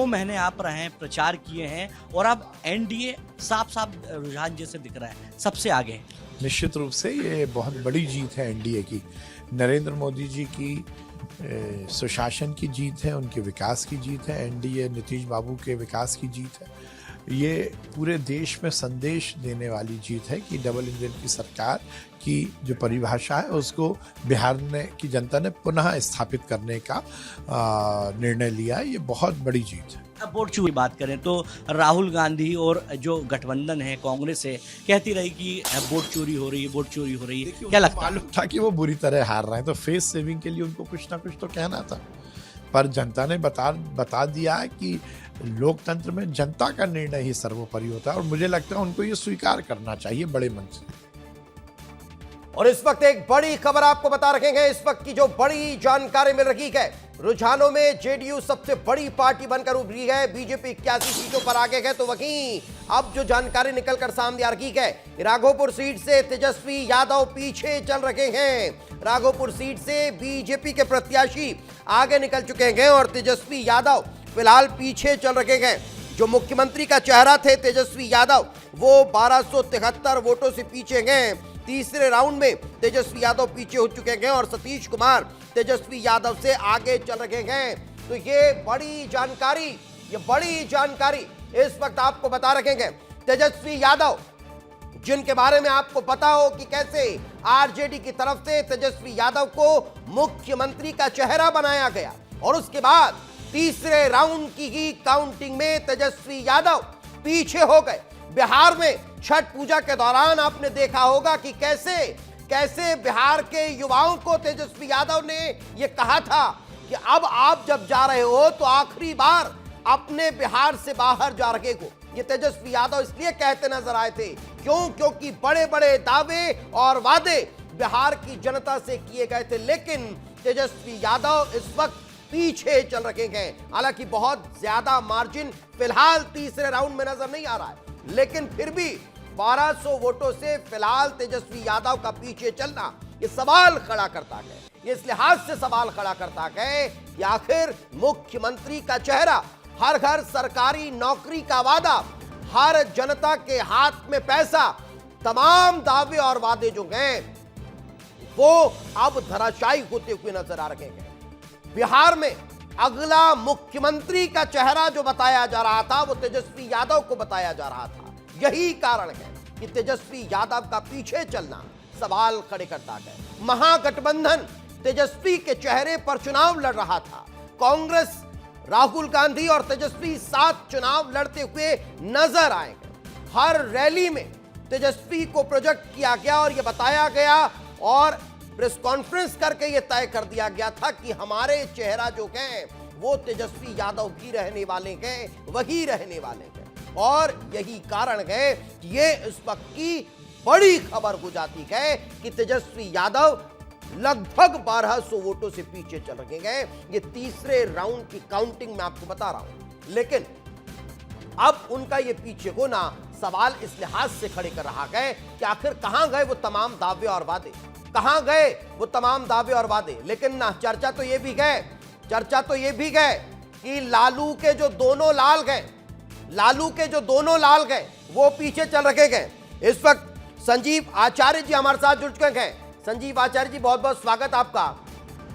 महीने आप रहे हैं, प्रचार किए हैं और अब एनडीए साफ साफ रुझान जैसे दिख रहा है, सबसे आगे है। निश्चित रूप से ये बहुत बड़ी जीत है एनडीए की। नरेंद्र मोदी जी की सुशासन की जीत है, उनके विकास की जीत है। एनडीए नीतीश बाबू के विकास की जीत है। ये पूरे देश में संदेश देने वाली जीत है कि डबल इंजन की सरकार की जो परिभाषा है उसको बिहार की जनता ने पुनः स्थापित करने का निर्णय लिया है। ये बहुत बड़ी जीत है। अब वोट चोरी की बात करें तो राहुल गांधी और जो गठबंधन है कांग्रेस है कहती रही कि वोट चोरी हो रही है, वोट चोरी हो रही है। क्या लगता है? मालूम था कि वो बुरी तरह हार रहे हैं, तो फेस सेविंग के लिए उनको कुछ ना कुछ तो कहना था, पर जनता ने बता दिया है कि लोकतंत्र में जनता का निर्णय ही सर्वोपरि होता है और मुझे लगता है उनको ये स्वीकार करना चाहिए बड़े मन से। और इस वक्त एक बड़ी खबर आपको बता रखेंगे। इस वक्त की जो बड़ी जानकारी मिल रही है, रुझानों में जेडीयू सबसे बड़ी पार्टी बनकर उभरी है। बीजेपी 81 सीटों पर आगे है, तो वहीं अब जो जानकारी निकलकर सामने आ रही है, राघोपुर सीट से तेजस्वी यादव पीछे चल रहे हैं। राघोपुर सीट से बीजेपी के प्रत्याशी आगे निकल चुके हैं और तेजस्वी यादव फिलहाल पीछे चल रहे हैं। जो मुख्यमंत्री का चेहरा थे तेजस्वी यादव, वो 1273 वोटों से पीछे हैं। तीसरे राउंड में तेजस्वी यादव पीछे हो चुके हैं और सतीश कुमार तेजस्वी यादव से आगे चल रहे हैं। तो ये बड़ी जानकारी इस वक्त आपको बता रखेंगे। तेजस्वी यादव, जिनके बारे में आपको पता हो कि कैसे आरजेडी की तरफ से तेजस्वी यादव को मुख्यमंत्री का चेहरा बनाया गया और उसके बाद तीसरे राउंड की ही काउंटिंग में तेजस्वी यादव पीछे हो गए। बिहार में छठ पूजा के दौरान आपने देखा होगा कि कैसे बिहार के युवाओं को तेजस्वी यादव ने यह कहा था कि अब आप जब जा रहे हो तो आखिरी बार अपने बिहार से बाहर जा रहे हो। ये तेजस्वी यादव इसलिए कहते नजर आए थे क्योंकि बड़े बड़े दावे और वादे बिहार की जनता से किए गए थे, लेकिन तेजस्वी यादव इस वक्त पीछे चल रहे हैं। हालांकि बहुत ज्यादा मार्जिन फिलहाल तीसरे राउंड में नजर नहीं आ रहा है, लेकिन फिर भी 1200 वोटों से फिलहाल तेजस्वी यादव का पीछे चलना ये सवाल खड़ा करता है। ये इस लिहाज से सवाल खड़ा करता है कि आखिर मुख्यमंत्री का चेहरा, हर घर सरकारी नौकरी का वादा, हर जनता के हाथ में पैसा, तमाम दावे और वादे जो हैं वो अब धराशायी होते हुए नजर आ रहे हैं। बिहार में अगला मुख्यमंत्री का चेहरा जो बताया जा रहा था वो तेजस्वी यादव को बताया जा रहा था। यही कारण है कि तेजस्वी यादव का पीछे चलना सवाल खड़े करता है। महागठबंधन तेजस्वी के चेहरे पर चुनाव लड़ रहा था। कांग्रेस, राहुल गांधी और तेजस्वी साथ चुनाव लड़ते हुए नजर आएंगे। हर रैली में तेजस्वी को प्रोजेक्ट किया गया और यह बताया गया और प्रेस कॉन्फ्रेंस करके यह तय कर दिया गया था कि हमारे चेहरा जो हैं वो तेजस्वी यादव भी रहने वाले हैं, वही रहने वाले हैं। और यही कारण है कि ये इस वक्त की बड़ी खबर हो जाती है कि तेजस्वी यादव लगभग 1200 वोटों से पीछे चल रहे हैं। ये तीसरे राउंड की काउंटिंग में आपको बता रहा हूं, लेकिन अब उनका ये पीछे होना सवाल इस लिहाज से खड़े कर रहा है कि आखिर कहां गए वो तमाम दावे और वादे, कहां गए वो तमाम दावे और वादे। लेकिन ना, चर्चा तो ये भी गए कि लालू के जो दोनों लाल गए वो पीछे चल रखे गए। इस वक्त संजीव आचार्य जी हमारे साथ जुड़ चुके हैं। संजीव आचार्य जी, बहुत बहुत स्वागत आपका।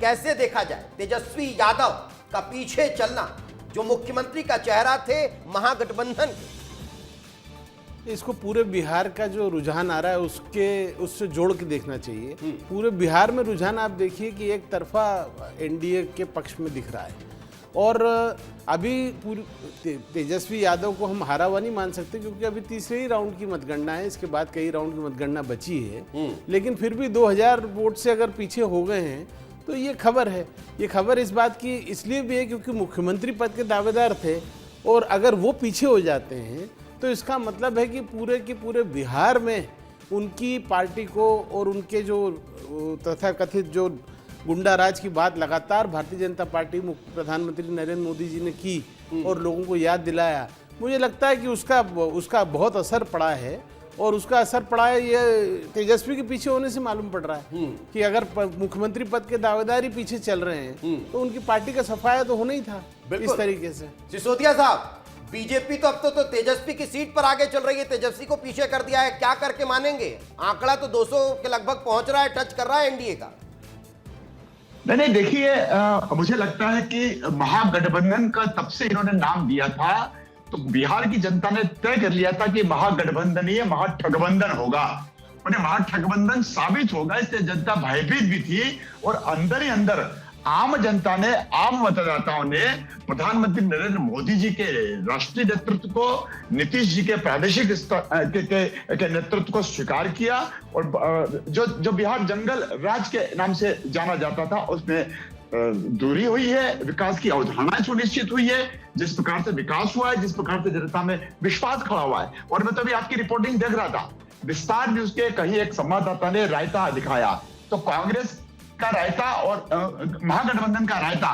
कैसे देखा जाए तेजस्वी यादव का पीछे चलना, जो मुख्यमंत्री का चेहरा थे महागठबंधन के? इसको पूरे बिहार का जो रुझान आ रहा है उससे जोड़ के देखना चाहिए। पूरे बिहार में रुझान आप देखिए कि एक तरफा एनडीए के पक्ष में दिख रहा है और अभी पूरी तेजस्वी यादव को हम हारा हुआ नहीं मान सकते क्योंकि अभी तीसरे ही राउंड की मतगणना है। इसके बाद कई राउंड की मतगणना बची है, लेकिन फिर भी 2000 वोट से अगर पीछे हो गए हैं तो ये खबर है। ये खबर इस बात की इसलिए भी है क्योंकि मुख्यमंत्री पद के दावेदार थे और अगर वो पीछे हो जाते हैं तो इसका मतलब है कि पूरे बिहार में उनकी पार्टी को और उनके जो तथाकथित जो गुंडा राज की बात लगातार भारतीय जनता पार्टी प्रधानमंत्री नरेंद्र मोदी जी ने की और लोगों को याद दिलाया, मुझे लगता है कि उसका बहुत असर पड़ा है और उसका असर पड़ा है ये तेजस्वी के पीछे होने से मालूम पड़ रहा है कि अगर मुख्यमंत्री पद के दावेदार ही पीछे चल रहे हैं तो उनकी पार्टी का सफाया तो होना ही था इस तरीके से। सिसोदिया साहब, बीजेपी तो अब तो तेजस्वी की सीट पर आगे चल रही है, तेजस्वी को पीछे कर दिया है, क्या करके मानेंगे? आंकड़ा तो 200 के लगभग पहुंच रहा है, टच कर रहा है एनडीए का। नहीं देखिए, मुझे लगता है कि महागठबंधन का तब से इन्होंने नाम दिया था तो बिहार की जनता ने तय कर लिया था कि महागठबंधन ही महाठगबंधन होगा, उन्हें महाठगबंधन साबित होगा। इससे जनता भयभीत भी थी और अंदर ही अंदर आम जनता ने, आम मतदाताओं ने प्रधानमंत्री नरेंद्र मोदी जी के राष्ट्रीय नेतृत्व को, नीतीश जी के प्रादेशिक के नेतृत्व को स्वीकार किया और जो बिहार जंगल राज के नाम से जाना जाता था उसमें दूरी हुई है, विकास की अवधारणाएं सुनिश्चित हुई है। जिस प्रकार से विकास हुआ है, जिस प्रकार से जनता में विश्वास खड़ा हुआ है। और मैं तो अभी आपकी रिपोर्टिंग देख रहा था, विस्तार न्यूज के कहीं एक संवाददाता ने रायता दिखाया, तो कांग्रेस का रायता और महागठबंधन का रायता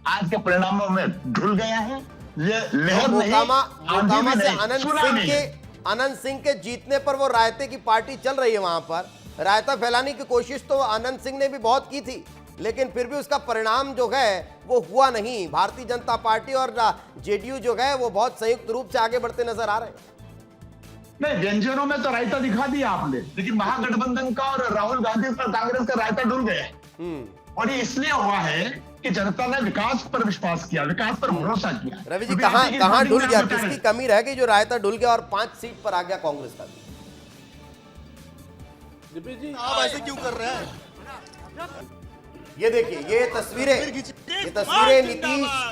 आज के परिणामों में ढुल गया है। ये लहर मोकामा से अनंत सिंह के जीतने पर वो रायते की पार्टी चल रही है, वहां पर रायता फैलाने की कोशिश तो अनंत सिंह ने भी बहुत की थी, लेकिन फिर भी उसका परिणाम जो है वो हुआ नहीं। भारतीय जनता पार्टी और जेडीयू जो है वो बहुत संयुक्त रूप से आगे बढ़ते नजर आ रहे हैं। नहीं, व्यंजनों में तो रायता दिखा दिया आपने, लेकिन महागठबंधन का और राहुल गांधी पर कांग्रेस का रायता डूल गया। और ये इसलिए हुआ है कि जनता ने विकास पर विश्वास किया, विकास पर भरोसा किया। रवि जी, कहां डूल गया, किसकी कमी रह गई जो रायता डूल गया और 5 सीट पर आ गया कांग्रेस का? आप ऐसे क्यों कर रहे हैं? ये देखिए, ये तस्वीरें नीतीश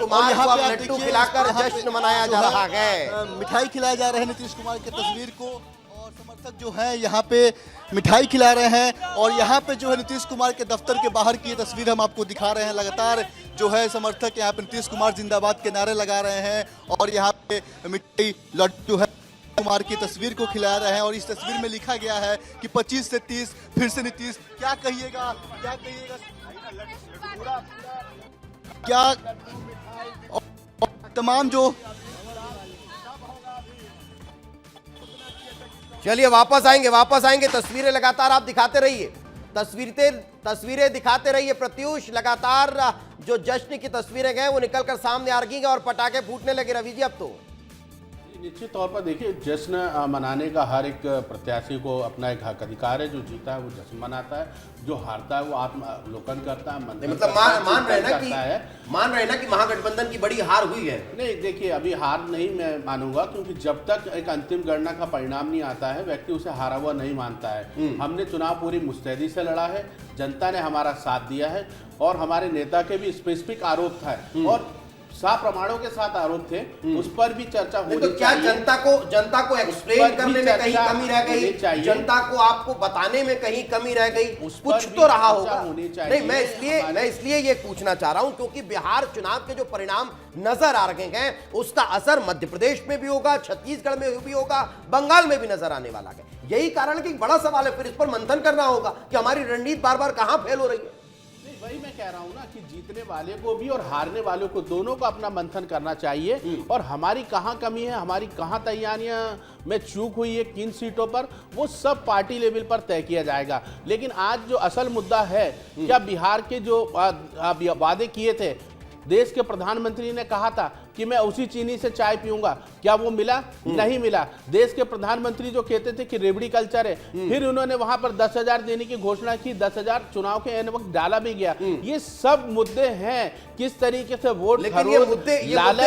कुमार को अब लड्डू खिलाकर जश्न मनाया जा रहा है। मिठाई खिलाया जा रहा है नीतीश कुमार की तस्वीर को, और समर्थक जो है यहाँ पे मिठाई खिला रहे हैं। और यहाँ पे जो है नीतीश कुमार के दफ्तर के बाहर की ये तस्वीर हम आपको दिखा रहे हैं। लगातार जो है समर्थक यहाँ पे नीतीश कुमार जिंदाबाद के नारे लगा रहे हैं और यहाँ पे मिठाई लड्डू है कुमार की तस्वीर को खिला रहे हैं। और इस तस्वीर में लिखा गया है कि 25 से 30 फिर से नीतीश। क्या कहिएगा, क्या कहिएगा, क्या तमाम जो चलिए वापस आएंगे। तस्वीरें लगातार आप दिखाते रहिए, तस्वीरें दिखाते रहिए प्रत्यूष। लगातार जो जश्न की तस्वीरें गए वो निकलकर सामने आ रही हैं और पटाखे फूटने लगे। रवि जी, अब तो निश्चित तौर पर देखिए, जश्न मनाने का हर एक प्रत्याशी को अपना एक हक अधिकार है। जो जीता है वो जश्न मनाता है, जो हारता है वो आत्मावलोकन करता है। मतलब मान रहे ना कि महागठबंधन की बड़ी हार हुई है। नहीं देखिए, अभी हार नहीं मैं मानूंगा, क्योंकि जब तक एक अंतिम गणना का परिणाम नहीं आता है व्यक्ति उसे हारा हुआ नहीं मानता है। हमने चुनाव पूरी मुस्तैदी से लड़ा है, जनता ने हमारा साथ दिया है और हमारे नेता के भी स्पेसिफिक आरोप था और साफ प्रमाणों के साथ आरोप थे, उस पर भी चर्चा होनी तो क्या चाहिए। जनता को एक्सप्लेन करने में कहीं कमी रह गई, जनता को आपको बताने में कहीं कमी रह गई, कुछ तो रहा होगा। नहीं, मैं इसलिए ये पूछना चाह रहा हूं क्योंकि बिहार चुनाव के जो परिणाम नजर आ रहे हैं उसका असर मध्य प्रदेश में भी होगा, छत्तीसगढ़ में भी होगा, बंगाल में भी नजर आने वाला है। यही कारण है कि बड़ा सवाल है, फिर इस पर मंथन करना होगा कि हमारी रणनीति बार बार कहां फेल हो रही है। वही मैं कह रहा हूं ना कि जीतने वाले को भी और हारने वालों को दोनों को अपना मंथन करना चाहिए और हमारी कहां कमी है, हमारी कहां तैयारियां में चूक हुई है, किन सीटों पर, वो सब पार्टी लेवल पर तय किया जाएगा। लेकिन आज जो असल मुद्दा है, क्या बिहार के जो वादे किए थे, देश के प्रधानमंत्री ने कहा था कि मैं उसी चीनी से चाय पीऊंगा, क्या वो मिला? नहीं मिला। देश के प्रधानमंत्री जो कहते थे कि रेवड़ी कल्चर है, फिर उन्होंने वहां पर 10,000 देने की घोषणा की, 10,000 चुनाव के एन वक्त डाला भी गया। ये सब मुद्दे हैं, किस तरीके से वोट, लेकिन ये मुद्दे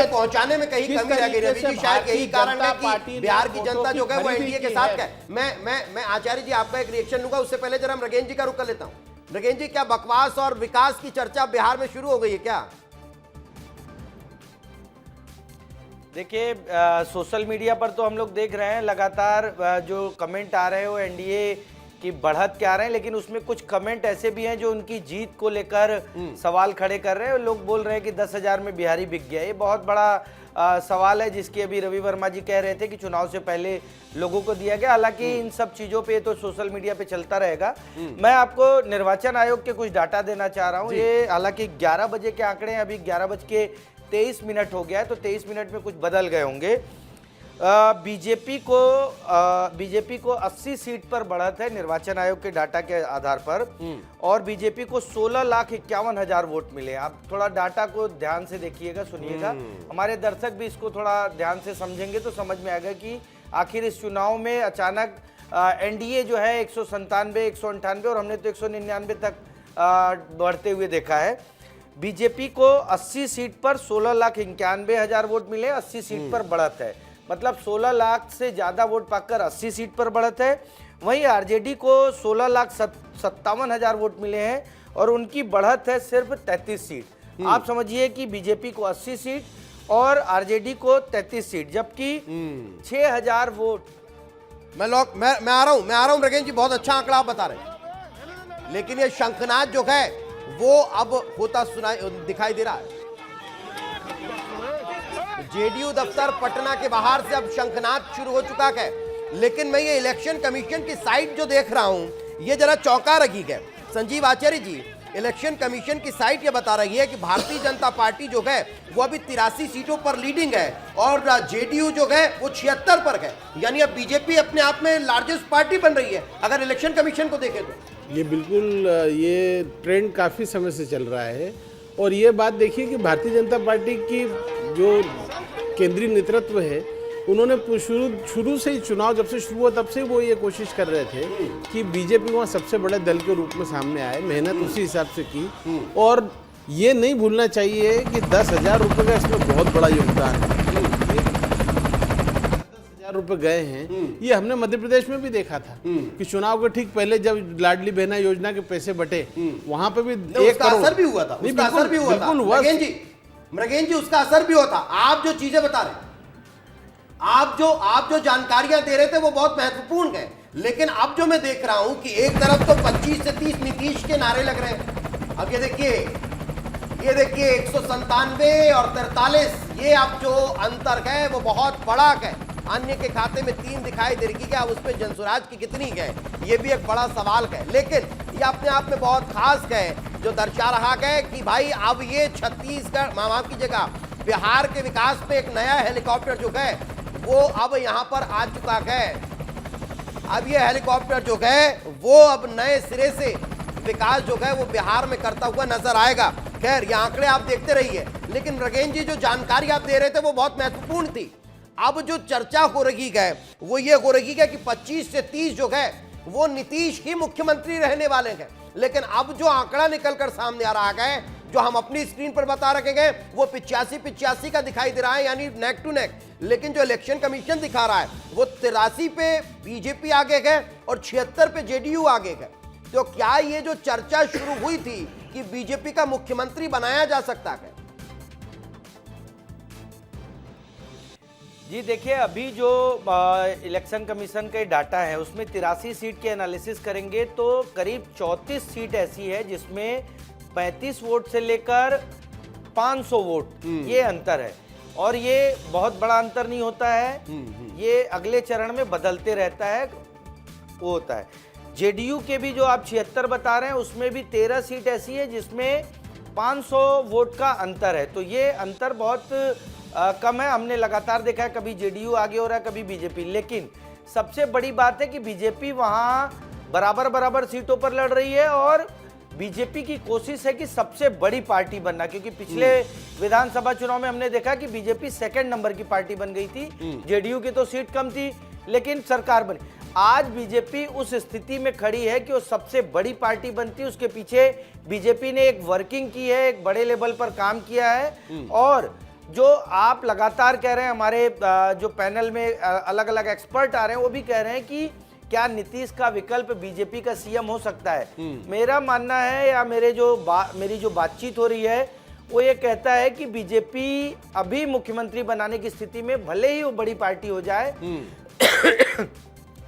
पहुंचाने में कहीं कमी रह गई। रवि जी, शायद यही कारण है कि बिहार की जनता जो है वो एनडीए के साथ है। मैं आचार्य जी आपका एक रिएक्शन लूंगा, उससे पहले जरा रगेन जी का रुख कर लेता हूं। रगेन जी, क्या बकवास और विकास की चर्चा बिहार में शुरू हो गई है क्या? देखिए, सोशल मीडिया पर तो हम लोग देख रहे हैं लगातार जो कमेंट आ रहे हैं वो एनडीए की बढ़त के आ रहे हैं, लेकिन उसमें कुछ कमेंट ऐसे भी हैं जो उनकी जीत को लेकर सवाल खड़े कर रहे हैं। लोग बोल रहे हैं कि 10,000 में बिहारी बिक गया। ये बहुत बड़ा सवाल है जिसकी अभी रवि वर्मा जी कह रहे थे कि चुनाव से पहले लोगों को दिया गया। हालांकि इन सब चीज़ों पे तो सोशल मीडिया पे चलता रहेगा। मैं आपको निर्वाचन आयोग के कुछ डाटा देना चाह रहा हूँ। ये हालांकि 11 बजे के आंकड़े हैं, अभी 11:23 हो गया है, तो 23 मिनट में कुछ बदल गए होंगे। बीजेपी को 80 सीट पर बढ़त है निर्वाचन आयोग के डाटा के आधार पर, और बीजेपी को 16,51,000 वोट मिले। आप थोड़ा डाटा को ध्यान से देखिएगा, सुनिएगा, हमारे दर्शक भी इसको थोड़ा ध्यान से समझेंगे तो समझ में आएगा कि आखिर इस चुनाव में अचानक एनडीए जो है 197, 198 और हमने तो 199 तक बढ़ते हुए देखा है। बीजेपी को 80 सीट पर 16,91,000 वोट मिले, 80 सीट पर बढ़त है, मतलब 16 लाख से ज्यादा वोट पाकर 80 सीट पर बढ़त है। वहीं आरजेडी को 16,57,000 वोट मिले हैं और उनकी बढ़त है सिर्फ 33 सीट। आप समझिए कि बीजेपी को 80 सीट और आरजेडी को 33 सीट, जबकि 6,000 वोट। मैं आ रहा हूं मृगेंद्र जी, बहुत अच्छा आंकड़ा आप बता रहे हैं, लेकिन ये शंखनाद जो है वो अब होता दिखाई दे रहा है। जेडीयू दफ्तर पटना के बाहर से अब शंखनाद शुरू हो चुका है, लेकिन मैं ये इलेक्शन कमीशन की साइट जो देख रहा हूं ये जरा चौंका रही है। संजीव आचार्य जी, इलेक्शन कमीशन की साइट ये बता रही है कि भारतीय जनता पार्टी जो है वो अभी 83 सीटों पर लीडिंग है और जेडीयू जो है वो 76 पर है, यानी अब बीजेपी अपने आप में लार्जेस्ट पार्टी बन रही है अगर इलेक्शन कमीशन को देखें तो। ये बिल्कुल ये ट्रेंड काफ़ी समय से चल रहा है। और ये बात देखिए कि भारतीय जनता पार्टी की जो केंद्रीय नेतृत्व है उन्होंने शुरू से ही चुनाव जब से शुरू हुआ तब से वो ये कोशिश कर रहे थे कि बीजेपी वहाँ सबसे बड़े दल के रूप में सामने आए, मेहनत उसी हिसाब से की। और ये नहीं भूलना चाहिए कि 10,000 रुपये का इसमें बहुत बड़ा योगदान है। 10,000 रुपये गए हैं, ये हमने मध्य प्रदेश में भी देखा था कि चुनाव के ठीक पहले जब लाडली बहना योजना के पैसे बटे वहां पे भी 1 करोड़ असर भी हुआ था, उसका असर भी हुआ था मृगेंद्र जी, उसका असर भी होता। आप जो चीजें बता रहे, आप जो जानकारियां दे रहे थे वो बहुत महत्वपूर्ण है, लेकिन अब जो मैं देख रहा हूं कि एक तरफ तो 25 से 30 नीतीश के नारे लग रहे हैं। अब ये देखिए 197 और 43, ये अब जो अंतर है वो बहुत बड़ा है। अन्य के खाते में 3 दिखाई दे रही है, अब उस पर जनसुराज की कितनी है ये भी एक बड़ा सवाल है, लेकिन ये अपने आप में बहुत खास है जो दर्शा रहा है कि भाई अब ये छत्तीसगढ़ माफ कीजिएगा बिहार के विकास में एक नया हेलीकॉप्टर जो है वो अब यहाँ पर आ चुका है। अब ये हेलीकॉप्टर जो है वो अब नए सिरे से विकास जो है वो बिहार में करता हुआ नजर आएगा। खैर ये आंकड़े आप देखते रहिए, लेकिन मृगेंद्र जी जो जानकारी आप दे रहे थे वो बहुत महत्वपूर्ण थी। अब जो चर्चा हो रही है वो ये हो रही है कि 25 से 30 जो है वो नीतीश ही मुख्यमंत्री रहने वाले हैं, लेकिन अब जो आंकड़ा निकलकर सामने आ रहा है जो हम अपनी स्क्रीन पर बता रखे गए वो 85 का दिखाई दे रहा है, यानी नेक टू नेक। लेकिन जो इलेक्शन कमीशन दिखा रहा है वो 83 पे बीजेपी आगे है और 76 पे जेडीयू आगे है। तो क्या ये जो चर्चा शुरू हुई थी कि बीजेपी का मुख्यमंत्री बनाया जा सकता है? जी देखिए, अभी जो इलेक्शन कमीशन के डाटा है उसमें 83 सीट के एनालिसिस करेंगे तो करीब 34 सीट ऐसी है जिसमें 35 वोट से लेकर 500 वोट ये अंतर है, और ये बहुत बड़ा अंतर नहीं होता है, ये अगले चरण में बदलते रहता है, वो होता है। जेडीयू के भी जो आप 76 बता रहे हैं उसमें भी 13 सीट ऐसी है जिसमें 500 वोट का अंतर है, तो ये अंतर बहुत कम है। हमने लगातार देखा है कभी जेडीयू आगे हो रहा है कभी बीजेपी, लेकिन सबसे बड़ी बात है कि बीजेपी वहां बराबर सीटों पर लड़ रही है और बीजेपी की कोशिश है कि सबसे बड़ी पार्टी बनना, क्योंकि पिछले विधानसभा चुनाव में हमने देखा कि बीजेपी 2nd नंबर की पार्टी बन गई थी, जेडीयू की तो सीट कम थी लेकिन सरकार बनी। आज बीजेपी उस स्थिति में खड़ी है कि वो सबसे बड़ी पार्टी बनती है, उसके पीछे बीजेपी ने एक वर्किंग की है, एक बड़े लेवल पर काम किया है। और जो आप लगातार कह रहे हैं, हमारे जो पैनल में अलग अलग एक्सपर्ट आ रहे हैं वो भी कह रहे हैं कि क्या नीतीश का विकल्प बीजेपी का सीएम हो सकता है। मेरा मानना है या मेरी जो बातचीत हो रही है वो ये कहता है कि बीजेपी अभी मुख्यमंत्री बनाने की स्थिति में, भले ही वो बड़ी पार्टी हो जाए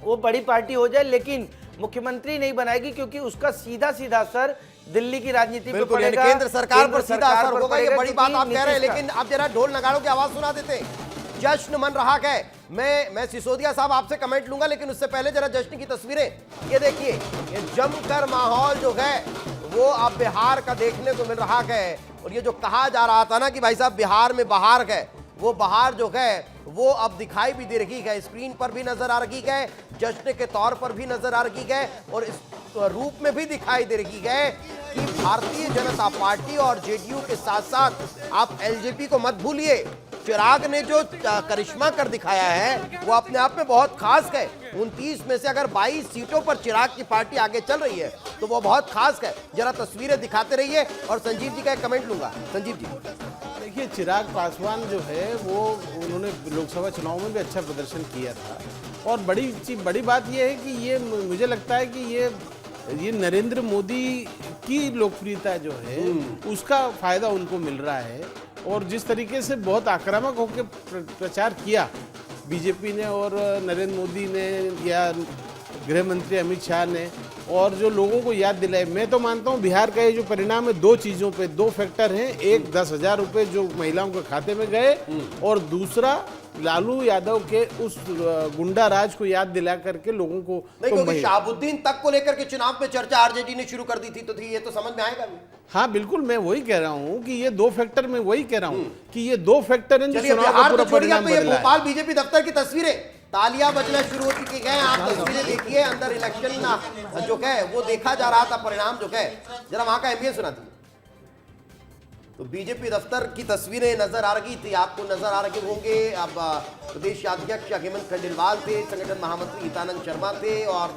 वो बड़ी पार्टी हो जाए, लेकिन मुख्यमंत्री नहीं बनाएगी क्योंकि उसका सीधा असर दिल्ली की राजनीति पे पड़ेगा, केंद्र सरकार पर सीधा असर होगा। ये बड़ी बात आप कह रहे हैं, लेकिन अब जरा ढोल नगाड़ों की आवाज सुना देते हैं। जश्न मन रहा है। मैं सिसोदिया साहब आपसे कमेंट लूंगा, लेकिन उससे पहले जरा जश्न की तस्वीरें ये देखिए। ये जमकर माहौल जो है वो अब बिहार का देखने को मिल रहा है, और ये जो कहा जा रहा था ना कि भाई साहब बिहार में बहार है, वो बाहर जो है वो अब दिखाई भी दे रही है, स्क्रीन पर भी नजर आ रही है, जश्न के तौर पर भी नजर आ रही है और इस रूप में भी दिखाई दे रही है कि भारतीय जनता पार्टी और जेडीयू के साथ साथ आप एलजेपी को मत भूलिए। चिराग ने जो करिश्मा कर दिखाया है वो अपने आप में बहुत खास है। 29 में से अगर 22 सीटों पर चिराग की पार्टी आगे चल रही है तो वो बहुत खास है। जरा तस्वीरें दिखाते रहिए और संजीव जी का एक कमेंट लूंगा। संजीव जी, देखिए, चिराग पासवान जो है वो उन्होंने लोकसभा चुनाव में भी अच्छा प्रदर्शन किया था और बड़ी बात ये है कि ये मुझे लगता है कि ये नरेंद्र मोदी की लोकप्रियता जो है उसका फायदा उनको मिल रहा है और जिस तरीके से बहुत आक्रामक होकर प्रचार किया बीजेपी ने और नरेंद्र मोदी ने या गृह मंत्री अमित शाह ने और जो लोगों को याद दिलाए, मैं तो मानता हूं बिहार का ये जो परिणाम है दो चीज़ों पे, दो फैक्टर हैं। एक 10,000 रुपये जो महिलाओं के खाते में गए और दूसरा लालू यादव के उस गुंडा राज को याद दिला करके लोगों को नहीं, क्योंकि शहाबुद्दीन तक को लेकर के चुनाव में चर्चा आरजेडी ने शुरू कर दी थी, तो ये तो समझ में आएगा भी। हाँ बिल्कुल, मैं वही कह रहा हूँ कि ये दो फैक्टर, मैं वही कह रहा हूँ कि ये दो फैक्टर हैं जो चलिए, चुनाव का बिहार पूरा तो छोड़िए, परिणाम तो ये बदला है। भोपाल बीजेपी दफ्तर की तस्वीरें, तालियां बजना शुरू हो चुकी है। आप तस्वीरें देखिए, अंदर इलेक्शन जो है वो देखा जा रहा था, परिणाम जो है जरा वहां का एमबीए सुना दीजिए। तो बीजेपी दफ्तर की तस्वीरें नजर आ रही थी, आपको नजर आ रहे होंगे। अब प्रदेश अध्यक्ष हेमंत खंडेलवाल थे, संगठन महामंत्री हितानंद शर्मा थे और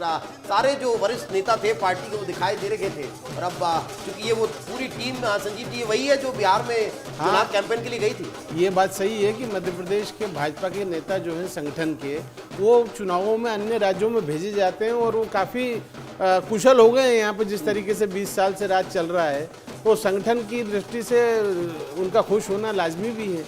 सारे जो वरिष्ठ नेता थे पार्टी के वो दिखाई दे रहे थे। और अब क्योंकि ये वो पूरी टीम, संजीव जी, वही है जो बिहार में चुनाव कैंपेन के लिए गई थी। ये बात सही है कि मध्य प्रदेश के भाजपा के नेता जो हैं संगठन के, वो चुनावों में अन्य राज्यों में भेजे जाते हैं और वो काफ़ी कुशल हो गए हैं यहाँ पे। जिस तरीके से 20 साल से राज चल रहा है तो संगठन की दृष्टि से उनका खुश होना लाजमी भी है,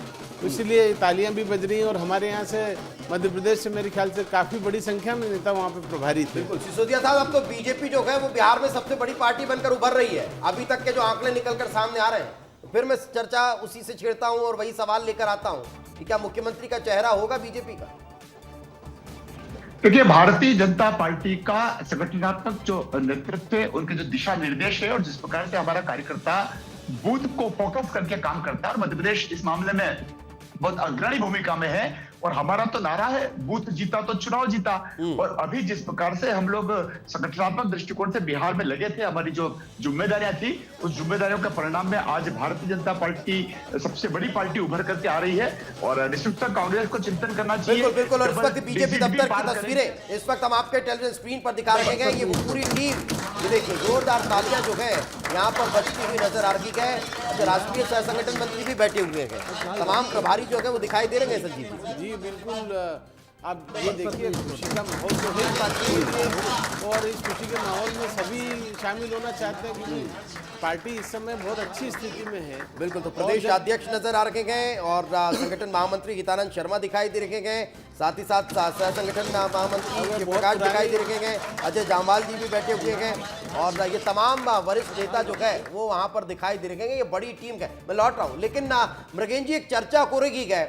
इसलिए तालियां भी बज रही हैं। और हमारे यहाँ से मध्य प्रदेश से मेरे ख्याल से काफ़ी बड़ी संख्या में नेता वहाँ पे प्रभारी थे। बिल्कुल सिसोदिया साहब, अब तो बीजेपी जो है वो बिहार में सबसे बड़ी पार्टी बनकर उभर रही है। अभी तक के जो आंकड़े निकलकर सामने आ रहे हैं, तो फिर मैं चर्चा उसी से छेड़ता हूँ और वही सवाल लेकर आता हूँ कि क्या मुख्यमंत्री का चेहरा होगा बीजेपी का? देखिए, भारतीय जनता पार्टी का संगठनात्मक जो नेतृत्व है, उनके जो दिशा निर्देश है और जिस प्रकार से हमारा कार्यकर्ता बूथ को फोकस करके काम करता है, और मध्य प्रदेश इस मामले में बहुत अग्रणी भूमिका में है। और हमारा तो नारा है, बूथ जीता तो चुनाव जीता। और अभी जिस प्रकार से हम लोग संगठनात्मक दृष्टिकोण से बिहार में लगे थे, हमारी जो जिम्मेदारियां थी, उस जिम्मेदारियों के परिणाम में आज भारतीय जनता पार्टी सबसे बड़ी पार्टी उभर करके आ रही है और निश्चित कांग्रेस को चिंतन करना चाहिए। बिल्कुल बिल्कुल। और इस वक्त बीजेपी दफ्तर की तस्वीरें इस वक्त हम आपके टेलीविजन स्क्रीन पर दिखा रहे हैं। ये पूरी टीम, ये देखिए, जोरदार तालियां जो है यहाँ पर बजती हुई नजर आ रही है। राष्ट्रीय सह संगठन मंत्री भी बैठे हुए हैं, तमाम प्रभारी जो है वो दिखाई दे रहे हैं। संजीव जी बिल्कुल, आप ये देखिए, खुशी का माहौल तो है पार्टी में और इस खुशी के माहौल में सभी शामिल होना चाहते हैं क्योंकि पार्टी इस समय बहुत अच्छी स्थिति में है। बिल्कुल। तो प्रदेश अध्यक्ष नजर आ रखे गए और संगठन महामंत्री हितानंद शर्मा दिखाई दे रखे गए, साथ ही साथ सह संगठन महामंत्री प्रकाश दिखाई दे रखे गए, अजय जामवाल जी भी बैठे हुए हैं और ये तमाम वरिष्ठ नेता जो है वो वहां पर दिखाई दे रखे हैं। ये बड़ी टीम है। मैं लौट रहा हूं, लेकिन मृगेन जी, एक चर्चा हो रही है,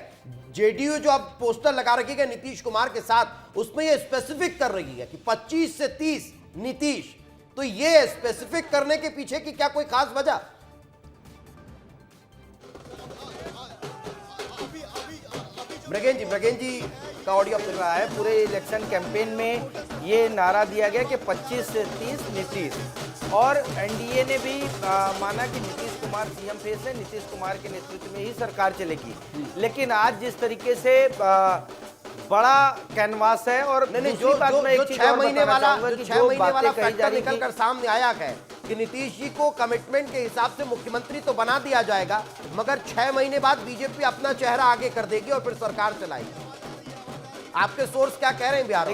जेडीयू जो अब पोस्टर लगा रखी है नीतीश कुमार के साथ, उसमें ये स्पेसिफिक कर रही है कि 25 से 30 नीतीश। तो ये स्पेसिफिक करने के पीछे की क्या कोई खास वजह? मृगेन जी का ऑडियो मिल रहा है। पूरे इलेक्शन कैंपेन में ये नारा दिया गया कि 25 से 30 नीतीश, और एनडीए ने भी माना कि नीतीश कुमार सीएम फेस है, नीतीश कुमार के नेतृत्व में ही सरकार चलेगी। लेकिन आज जिस तरीके से बड़ा कैनवास है और जो 6 महीने वाला फैक्टर निकल कर सामने आया है कि नीतीश जी को कमिटमेंट के हिसाब से मुख्यमंत्री तो बना दिया जाएगा, मगर 6 महीने बाद बीजेपी अपना चेहरा आगे कर देगी और फिर सरकार चलाएगी। आपके सोर्स क्या कह रहे हैं बिहार?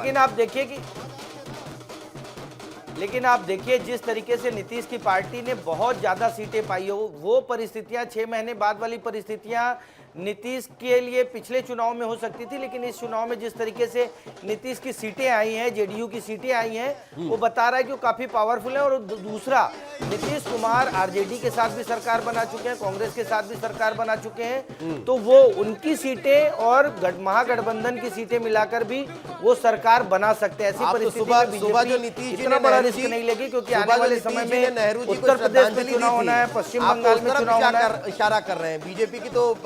लेकिन आप देखिए जिस तरीके से नीतीश की पार्टी ने बहुत ज्यादा सीटें पाई हो, वो परिस्थितियां 6 महीने बाद वाली परिस्थितियां नीतीश के लिए पिछले चुनाव में हो सकती थी, लेकिन इस चुनाव में जिस तरीके से नीतीश की सीटें आई हैं, जेडीयू की सीटें आई हैं, वो बता रहा है कि वो काफी पावरफुल है। और दूसरा, नीतीश कुमार आरजेडी के साथ भी सरकार बना चुके हैं, कांग्रेस के साथ भी सरकार बना चुके हैं, तो वो उनकी सीटें और महागठबंधन की सीटें मिलाकर भी वो सरकार बना सकते हैं। ऐसी परिस्थिति में बीजेपी इतना बड़ा रिस्क नहीं लेगी, क्योंकि आने वाले समय में उत्तर प्रदेश में चुनाव होना है, पश्चिम बंगाल में चुनाव होना है। इशारा कर रहे हैं बीजेपी की, तो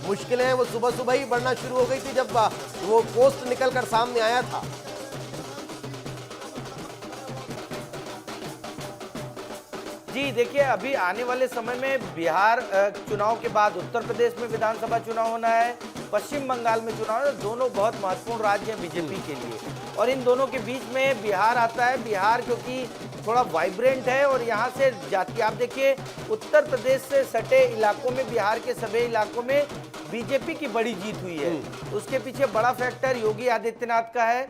मुश्किलें हैं वो सुबह सुबह ही बढ़ना शुरू हो गई थी जब वो पोस्ट निकलकर सामने आया था। जी देखिए, अभी आने वाले समय में बिहार चुनाव के बाद उत्तर प्रदेश में विधानसभा चुनाव होना है, पश्चिम बंगाल में चुनाव है। दोनों बहुत महत्वपूर्ण राज्य हैं बीजेपी के लिए, और इन दोनों के बीच में बिहार आता है। बिहार क्योंकि थोड़ा वाइब्रेंट है और यहाँ से जाती, आप देखिए उत्तर प्रदेश से सटे इलाकों में, बिहार के सभी इलाकों में बीजेपी की बड़ी जीत हुई है। उसके पीछे बड़ा फैक्टर योगी आदित्यनाथ का है।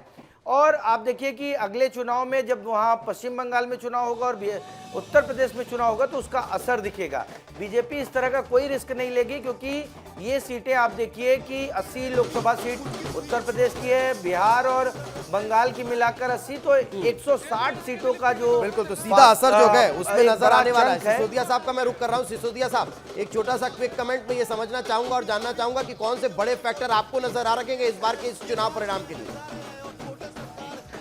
और आप देखिए कि अगले चुनाव में जब वहाँ पश्चिम बंगाल में चुनाव होगा और उत्तर प्रदेश में चुनाव होगा तो उसका असर दिखेगा। बीजेपी इस तरह का कोई रिस्क नहीं लेगी, क्योंकि ये सीटें आप देखिए कि 80 लोकसभा सीट उत्तर प्रदेश की है, बिहार और बंगाल की मिलाकर 80, तो 160 सीटों का जो बिल्कुल, तो सीधा असर जो है उसमें नजर आने वाला है। सिसोदिया साहब का मैं रुख कर रहा हूँ। सिसोदिया साहब, एक छोटा सा क्विक कमेंट में ये समझना चाहूंगा और जानना चाहूंगा कि कौन से बड़े फैक्टर आपको नजर आ रखेंगे इस बार के इस चुनाव परिणाम के लिए।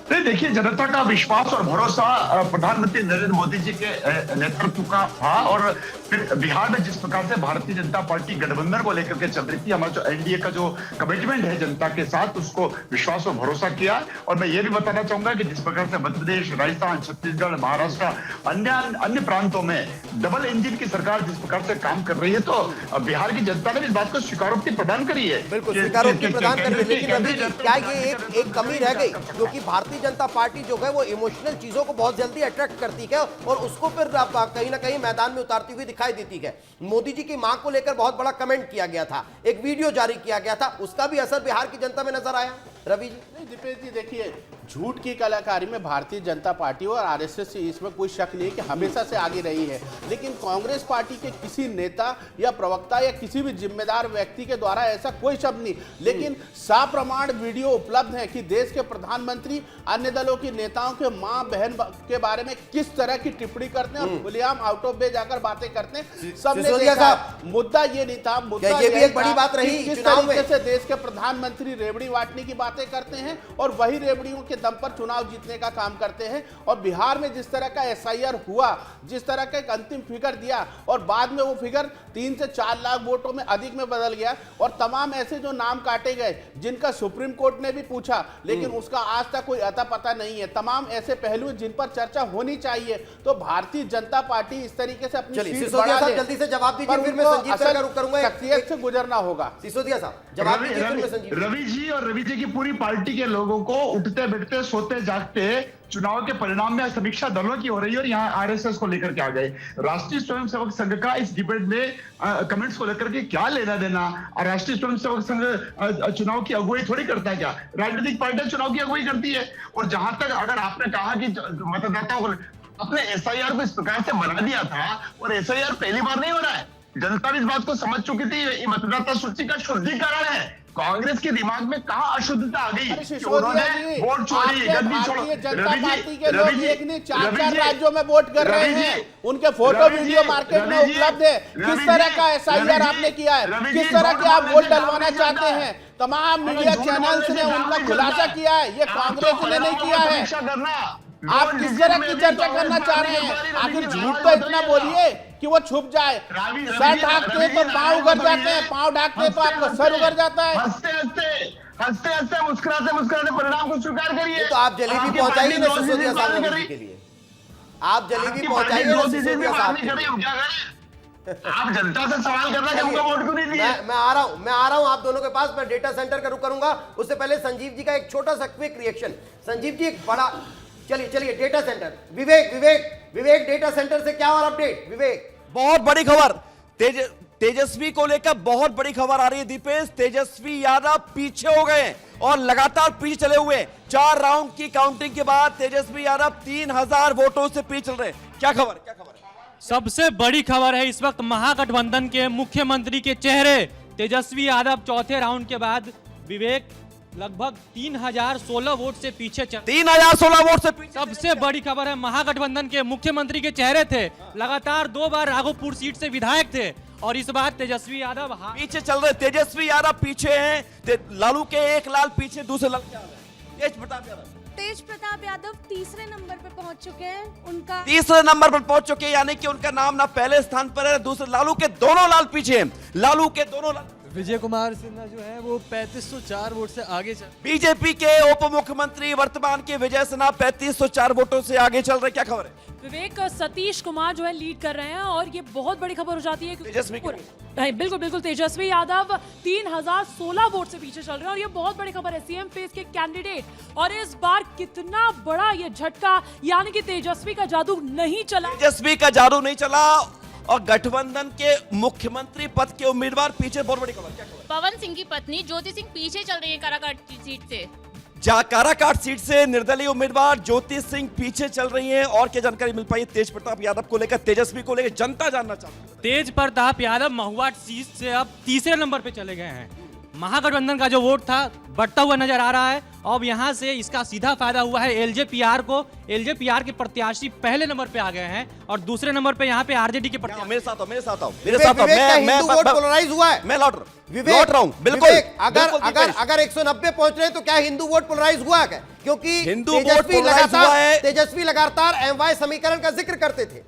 नहीं, देखिए, जनता का विश्वास और भरोसा प्रधानमंत्री नरेंद्र मोदी जी के नेतृत्व का था, और फिर बिहार में जिस प्रकार से भारतीय जनता पार्टी गठबंधन को लेकर के चल रही थी, हमारा जो एनडीए का जो कमिटमेंट है जनता के साथ, उसको विश्वास और भरोसा किया। और मैं ये भी बताना चाहूंगा कि जिस प्रकार से मध्य प्रदेश, राजस्थान, छत्तीसगढ़, महाराष्ट्र, अन्य प्रांतों में डबल इंजन की सरकार जिस प्रकार से काम कर रही है, तो बिहार की जनता ने इस बात को स्वीकारोक्ति प्रदान करी है। बिल्कुल स्वीकारोक्ति प्रदान कर रही है, लेकिन रवि जी, क्या ये एक कमी रह गई? क्योंकि भारतीय जनता पार्टी जो है वो इमोशनल चीजों को बहुत जल्दी अट्रैक्ट करती है और उसको फिर कहीं ना कहीं मैदान में उतारती हुई दिखाई देती है। मोदी जी की मां को लेकर बहुत बड़ा कमेंट किया गया था, एक वीडियो जारी किया गया था, उसका भी असर बिहार की जनता में नजर आया। रवि जी? नहीं दीपेश जी, देखिए झूठ की कलाकारी में भारतीय जनता पार्टी और आरएसएस से इसमें कोई शक नहीं है कि हमेशा से आगे रही है, लेकिन कांग्रेस पार्टी के किसी नेता या प्रवक्ता या किसी भी जिम्मेदार व्यक्ति के द्वारा ऐसा कोई शब्द नहीं, लेकिन साप्रमाण वीडियो उपलब्ध है कि देश के प्रधानमंत्री अन्य दलों के नेताओं के मां बहन के बारे में किस तरह की टिप्पणी करते हैं और खुलेआम आउट ऑफ वे जाकर बातें करते हैं। सबने देखा, मुद्दा ये नहीं था, मुद्दा ये भी एक बड़ी बात रही किस चुनाव में। तरीके से देश के प्रधानमंत्री रेवड़ी बांटने की बातें करते हैं और वही रेवड़ियों के दम पर चुनाव जीतने का काम करते हैं। और बिहार में जिस तरह का एसआईआर हुआ, जिस तरह का एक अंतिम फिगर दिया और बाद में वो फिगर 3 से 4 लाख वोटों में अधिक में बदल गया, और तमाम ऐसे जो नाम काटे गए जिनका सुप्रीम कोर्ट ने भी पूछा लेकिन उसका आज तक कोई अता पता नहीं है, तमाम ऐसे पहलू जिन पर चर्चा होनी चाहिए। तो भारतीय जनता पार्टी इस तरीके से अपनी सीट बढ़ा ले, जल्दी से जवाब दीजिए, फिर मैं संजीव सर का रुख करूंगा। शख्सियत से गुजरना होगा। सिसोदिया साहब जवाब दीजिए, फिर मैं संजीव। रवि जी और रवि जी की पूरी पार्टी के लोगों को उठते बैठते सोते जागते चुनाव के परिणाम में समीक्षा दलों की हो रही है, और यहाँ आरएसएस को लेकर के आ गए। राष्ट्रीय स्वयंसेवक संघ का इस डिबेट में कमेंट्स को लेकर के क्या लेना देना? और राष्ट्रीय स्वयंसेवक संघ चुनाव की अगुवाई थोड़ी करता है क्या? राजनीतिक पार्टियां चुनाव की अगुवाई करती है। और जहां तक अगर आपने कहा कि मतदाताओं को अपने एसआईआर को इस प्रकार से बना दिया था, और एसआईआर पहली बार नहीं हो रहा है, जनता भी इस बात को समझ चुकी थी, ये मतदाता सूची का शुद्धिकरण है। कांग्रेस के दिमाग में कहाँ अशुद्धता आ गई कि उन्होंने वोट चोरी, गद्दी छोड़ो। जनता पार्टी के लोग एक नहीं 4 राज्यों में वोट कर रहे हैं, उनके फोटो वीडियो मार्केट में उपलब्ध है। किस तरह का एसआईआर आपने किया है, किस तरह के आप वोट डलवाना चाहते हैं, तमाम मीडिया चैनल्स ने उनका खुलासा किया है, ये कांग्रेस ने नहीं किया है। आप किस तरह की चर्चा करना चाह रहे हैं? आखिर झूठ तो इतना बोलिए कि वो छुप जाए। सर ढाकते हैं तो पांव उगड़ जाते हैं, पांव ढाकते तो आपका सर उगड़ जाता है। हंसते हंसते मुस्कुराते परिणाम को स्वीकार करिए। तो आप जलेबी पहुंचाइए ना सिसोदिया साहब के लिए, आप जलेबी पहुंचाइए ना सिसोदिया साहब के लिए। आप जनता से सवाल कर रहे हैं, उनको वोट क्यों नहीं दिए? मैं आ रहा हूं आप दोनों के पास। मैं डेटा सेंटर का रुख करूंगा, उससे पहले संजीव जी का एक छोटा सा क्विक रिएक्शन। संजीव जी, एक बड़ा, चलिए डेटा सेंटर, विवेक डेटा सेंटर से क्या और अपडेट? विवेक, बहुत बड़ी खबर तेजस्वी को लेकर बहुत बड़ी खबर आ रही है दीपेश। तेजस्वी यादव पीछे हो गए और लगातार पीछे चले हुए। 4 राउंड की काउंटिंग के बाद तेजस्वी यादव 3000 वोटों से पीछे चल रहे। क्या खबर है? सबसे बड़ी खबर है इस वक्त महागठबंधन के मुख्यमंत्री के चेहरे तेजस्वी यादव चौथे राउंड के बाद विवेक लगभग 3016 वोट से पीछे 3016 वोट से पीछे। सबसे बड़ी खबर है, महागठबंधन के मुख्यमंत्री के चेहरे थे, लगातार 2 बार राघोपुर सीट से विधायक थे और इस बार तेजस्वी यादव पीछे चल रहे। तेजस्वी यादव पीछे हैं, लालू के एक लाल पीछे, दूसरे लाल तेज प्रताप यादव। तेज प्रताप यादव तीसरे नंबर पे पहुंच चुके हैं। उनका तीसरे नंबर पर पहुंच चुके हैं, यानी कि उनका नाम ना पहले स्थान पर है, दूसरे लालू के दोनों लाल पीछे हैं। लालू के दोनों लाल। विजय कुमार सिन्हा जो है वो 3504 वोट से आगे चल। बीजेपी के उप मुख्यमंत्री वर्तमान के विजय सिन्हा 3504 वोटों से आगे चल रहे। क्या खबर है? विवेक, सतीश कुमार जो है लीड कर रहे हैं और ये बहुत बड़ी खबर हो जाती है तेजस्वी बिल्कुल बिल्कुल तेजस्वी यादव 3016 वोट से पीछे चल रहे हैं और ये बहुत बड़ी खबर है सीएम फेस के कैंडिडेट। और इस बार कितना बड़ा ये झटका, यानी कि तेजस्वी का जादू नहीं चला। तेजस्वी का जादू नहीं चला और गठबंधन के मुख्यमंत्री पद के उम्मीदवार पीछे। बहुत बड़ी खबर। क्या खबर? पवन सिंह की पत्नी ज्योति सिंह पीछे चल रही है काराकाट की सीट से। काराकाट सीट से निर्दलीय उम्मीदवार ज्योति सिंह पीछे चल रही हैं। और क्या जानकारी मिल पाई तेज प्रताप यादव को लेकर, तेजस्वी को लेकर? जनता जानना चाहती है। तेज प्रताप यादव महुआ सीट से अब तीसरे नंबर पे चले गए हैं। महागठबंधन का जो वोट था बढ़ता हुआ नजर आ रहा है। अब यहां से इसका सीधा फायदा हुआ है एलजेपीआर को। एलजेपीआर के प्रत्याशी पहले नंबर पे आ गए हैं और दूसरे नंबर पे यहाँ पे आरजेडी के प्रत्याशी। मेरे साथ आओ। विवेक, हिंदू वोट पोलराइज हुआ है। मैं लौट रहा हूँ। बिल्कुल। अगर 190 पहुंच रहे तो क्या हिंदू वोट पोलराइज हुआ है? क्योंकि हिंदू वोट पोलराइज हुआ है। तेजस्वी लगातार एमवाय समीकरण का जिक्र करते थे,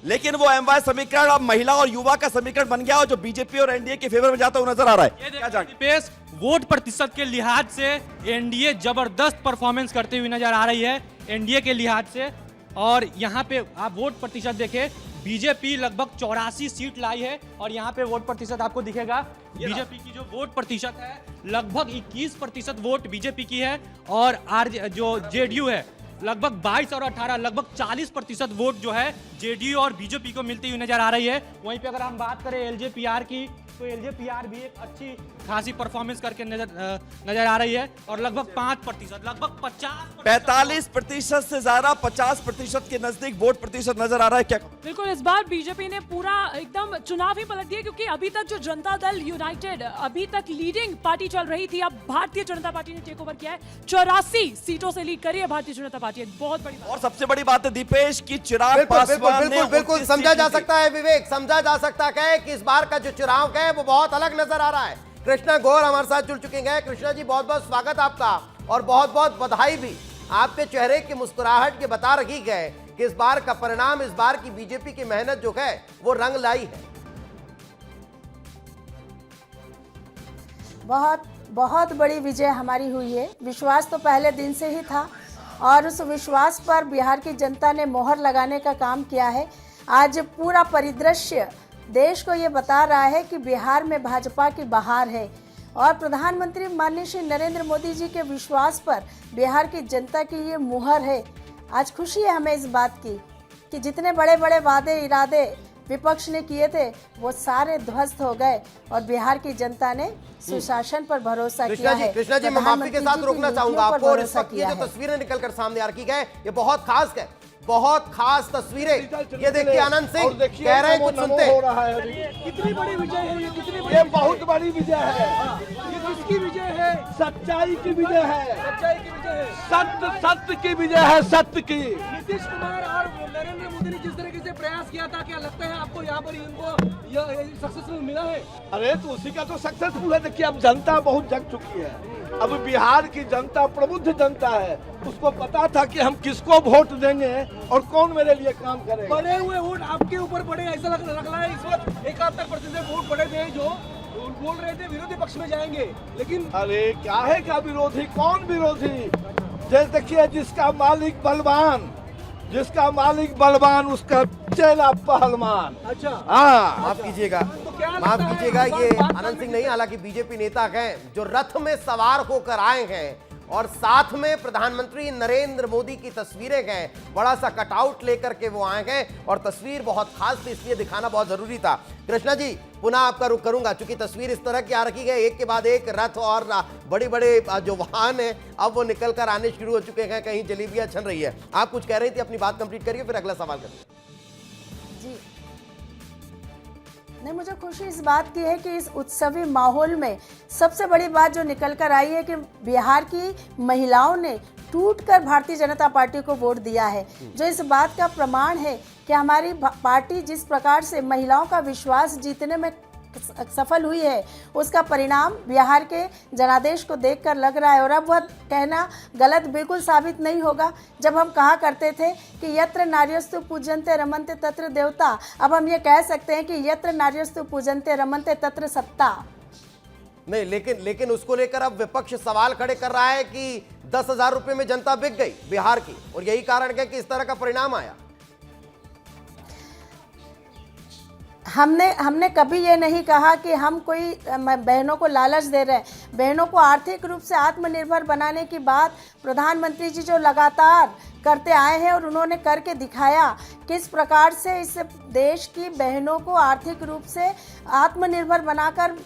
लेकिन वो एमवाय समीकरण अब महिला और युवा का समीकरण बन गया और जो बीजेपी और एनडीए के फेवर में जाता हुआ नजर आ रहा है। क्या देखिए, वोट प्रतिशत के लिहाज से एनडीए जबरदस्त परफॉर्मेंस करते हुए नजर आ रही है एनडीए के लिहाज से। और यहाँ पे आप वोट प्रतिशत देखें, बीजेपी लगभग 84 सीट लाई है और यहाँ पे वोट प्रतिशत आपको दिखेगा। बीजेपी की जो वोट प्रतिशत है लगभग 21% वोट बीजेपी की है और जो जेडीयू है लगभग 22 और 18 लगभग 40% वोट जो है जेडीयू और बीजेपी को मिलती हुई नजर आ रही है। वहीं पे अगर हम बात करें एलजेपीआर की तो एलजेपीआर भी एक अच्छी खासी परफॉर्मेंस करके नजर आ रही है और लगभग 5% लगभग 45% से ज्यादा 50% के नजदीक वोट प्रतिशत नजर आ रहा है। क्या बिल्कुल, इस बार बीजेपी ने पूरा एकदम चुनाव ही पलट दिया, क्योंकि अभी तक जो जनता दल यूनाइटेड अभी तक लीडिंग पार्टी चल रही थी, अब भारतीय जनता पार्टी ने टेक ओवर किया है। 84 सीटों से लीड करी है भारतीय जनता पार्टी। बहुत बड़ी और सबसे बड़ी बात है दीपेश की चिराग पासवान ने बिल्कुल समझा जा सकता है विवेक, समझा जा सकता है कि इस बार का जो चुनाव है वो बहुत अलग नजर आ रहा है। कृष्णा गौर हमारे साथ जुड़ चुके हैं। कृष्णा जी, बहुत बहुत स्वागत आपका और बहुत बहुत बधाई भी। आपके चेहरे की मुस्कुराहट के बता रही है कि इस बार का परिणाम, इस बार की बीजेपी की मेहनत जो है वो रंग लाई है। बहुत बहुत बड़ी विजय हमारी हुई है। विश्वास तो पहले दिन से ही था और उस विश्वास पर बिहार की जनता ने मोहर लगाने का काम किया है। आज पूरा परिदृश्य देश को ये बता रहा है कि बिहार में भाजपा की बहार है और प्रधानमंत्री माननीय श्री नरेंद्र मोदी जी के विश्वास पर बिहार की जनता की ये मुहर है। आज खुशी है हमें इस बात की कि जितने बड़े बड़े वादे इरादे विपक्ष ने किए थे वो सारे ध्वस्त हो गए और बिहार की जनता ने सुशासन पर भरोसा किया है। कृष्णा जी, मैं माफी के साथ रोकना चाहूंगा आपको। और इस वक्त ये जो तस्वीरें निकलकर सामने आ रही है ये बहुत खास है, बहुत खास तस्वीरें। ये देखिए आनंद सिंह कह रहे हैं, कुछ सुनते हैं। कितनी बड़ी विजय है ये, कितनी बड़ी, ये बहुत बड़ी विजय है। ये किसकी विजय है? सच्चाई की विजय है। सच्चाई की विजय है, सत्य की विजय है, सत्य की। नीतीश कुमार और नरेंद्र मोदी ने जिस तरीके से प्रयास किया था, क्या लगता है आपको यहाँ पर इनको सक्सेसफुल मिला है? अरे तो उसी का तो सक्सेसफुल है। देखिए अब जनता बहुत जग चुकी है। अब बिहार की जनता प्रबुद्ध जनता है, उसको पता था कि हम किसको वोट देंगे और कौन मेरे लिए काम करेगा। बड़े हुए वोट आपके ऊपर पड़े, ऐसा लग रहा है इस वक्त 71% वोट पड़े थे जो बोल रहे थे विरोधी पक्ष में जाएंगे, लेकिन अरे क्या है क्या विरोधी, कौन विरोधी? जैसे देखिए जिसका मालिक बलवान उसका चेला पहलवान। अच्छा हाँ, माफ कीजिएगा, माफ कीजिएगा, ये आनंद सिंह नहीं, हालांकि बीजेपी नेता हैं जो रथ में सवार होकर आए हैं और साथ में प्रधानमंत्री नरेंद्र मोदी की तस्वीरें हैं। बड़ा सा कटआउट लेकर के वो आए हैं और तस्वीर बहुत खास थी, इसलिए दिखाना बहुत जरूरी था। कृष्णा जी, पुनः आपका रुख करूंगा, क्योंकि तस्वीर इस तरह की आ रखी है, एक के बाद एक रथ और बड़े बड़े जो वाहन है अब वो निकल कर आने शुरू हो चुके हैं, कहीं जलेबियां छन रही है। आप कुछ कह रही थी, अपनी बात कंप्लीट करिए, फिर अगला सवाल करिए। जी नहीं, मुझे खुशी इस बात की है कि इस उत्सवी माहौल में सबसे बड़ी बात जो निकल कर आई है कि बिहार की महिलाओं ने टूटकर भारतीय जनता पार्टी को वोट दिया है, जो इस बात का प्रमाण है कि हमारी पार्टी जिस प्रकार से महिलाओं का विश्वास जीतने में सफल हुई है, उसका परिणाम बिहार के जनादेश को देखकर लग रहा है। और अब वह कहना गलत बिल्कुल साबित नहीं होगा। जब हम कहा करते थे कि यत्र नार्यस्तु पूजन्ते रमन्ते तत्र देवता, अब हम ये कह सकते हैं कि यत्र नार्यस्तु पूजन्ते रमन्ते तत्र सत्ता। नहीं, लेकिन उसको लेकर अब विपक्ष सवाल खड़े कर रहा है कि 10,000 रुपए में जनता बिक गई बिहार की, और यही कारण है कि इस तरह का परिणाम आया। हमने कभी ये नहीं कहा कि हम कोई बहनों को लालच दे रहे हैं। बहनों को आर्थिक रूप से आत्मनिर्भर बनाने की बात प्रधानमंत्री जी जो लगातार करते आए हैं और उन्होंने करके दिखाया किस प्रकार से इस देश की बहनों को आर्थिक रूप से आत्मनिर्भर बनाकर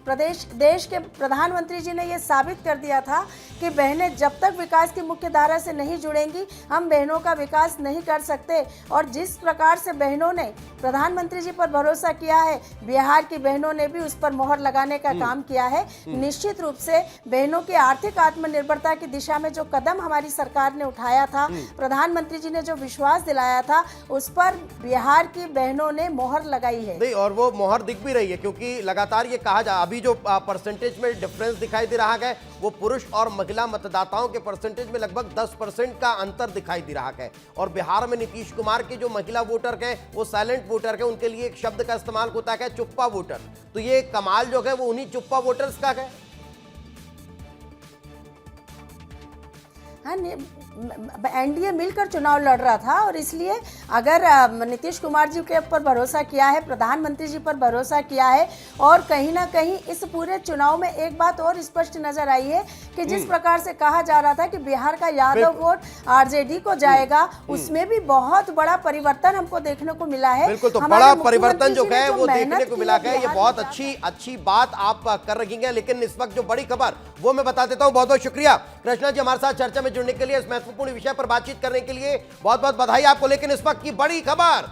देश के प्रधानमंत्री जी ने ये साबित कर दिया था कि बहनें जब तक विकास की मुख्य धारा से नहीं जुड़ेंगी, हम बहनों का विकास नहीं कर सकते। और जिस प्रकार से बहनों ने प्रधानमंत्री जी पर भरोसा किया है, बिहार की बहनों ने भी उस पर मोहर लगाने का काम किया है। निश्चित रूप से बहनों की आर्थिक आत्मनिर्भरता की दिशा में जो कदम हमारी सरकार ने उठाया था, प्रधानमंत्री जी ने जो विश्वास दिलाया था, उस पर बिहार की बहनों ने मोहर लगाई है। नहीं, और वो मोहर दिख भी रही है, क्योंकि लगातार ये कहा जा, अभी जो परसेंटेज में डिफरेंस दिखाई दे रहा है वो पुरुष और महिला मतदाताओं के परसेंटेज में लगभग 10% का अंतर दिखाई दे रहा है। और बिहार में नीतीश कुमार के जो महिला वोटर हैं वो साइलेंट वोटर हैं, उनके लिए एक शब्द का इस्तेमाल होता है चुप्पा वोटर। तो ये कमाल जो है वो उन्हीं चुप्पा वोटर्स का है। हाँ, एनडीए मिलकर चुनाव लड़ रहा था और इसलिए अगर नीतीश कुमार जी के ऊपर भरोसा किया है, प्रधानमंत्री जी पर भरोसा किया है, और कहीं ना कहीं इस पूरे चुनाव में एक बात और स्पष्ट नजर आई है कि जिस प्रकार से कहा जा रहा था कि बिहार का यादव वोट आरजेडी को जाएगा, उसमें भी बहुत बड़ा परिवर्तन हमको देखने को मिला है। बिल्कुल, तो बड़ा परिवर्तन जो है वो देखने को मिला है। ये बहुत अच्छी बात आप कर रही हैं। लेकिन इस वक्त जो बड़ी खबर वो मैं बता देता हूं। बहुत बहुत शुक्रिया कृष्णा जी हमारे साथ चर्चा में जुड़ने के लिए, इस महत्वपूर्ण विषय पर बातचीत करने के लिए बहुत बहुत बधाई आपको। लेकिन इस वक्त की बड़ी खबर,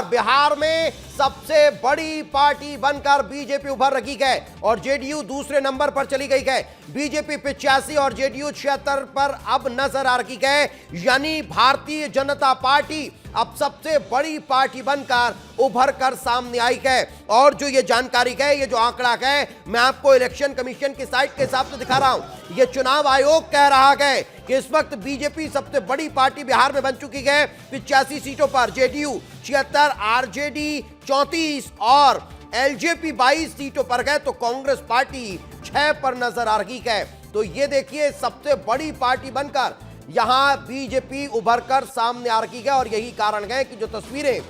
बिहार में सबसे बड़ी पार्टी बनकर बीजेपी उभर रही है और जेडीयू दूसरे नंबर पर चली गई है। बीजेपी 85 और जेडीयू 76 पर अब नजर आ रही है। यानी भारतीय जनता पार्टी अब सबसे बड़ी पार्टी बनकर उभर कर सामने आई है। और जो ये जानकारी है, ये जो आंकड़ा है, मैं आपको इलेक्शन कमीशन की साइट के हिसाब से दिखा रहा हूं। ये चुनाव आयोग कह रहा है कि इस वक्त बीजेपी सबसे बड़ी पार्टी बिहार में बन चुकी है। 85 सीटों पर जेडीयू 76, आरजेडी 34 और एलजेपी 22 सीटों पर गए, तो कांग्रेस पार्टी 6 पर नजर आ रही है। तो ये देखिए, सबसे बड़ी पार्टी बनकर यहां बीजेपी उभर कर सामने आ रही है। और यही कारण है कि जो तस्वीरें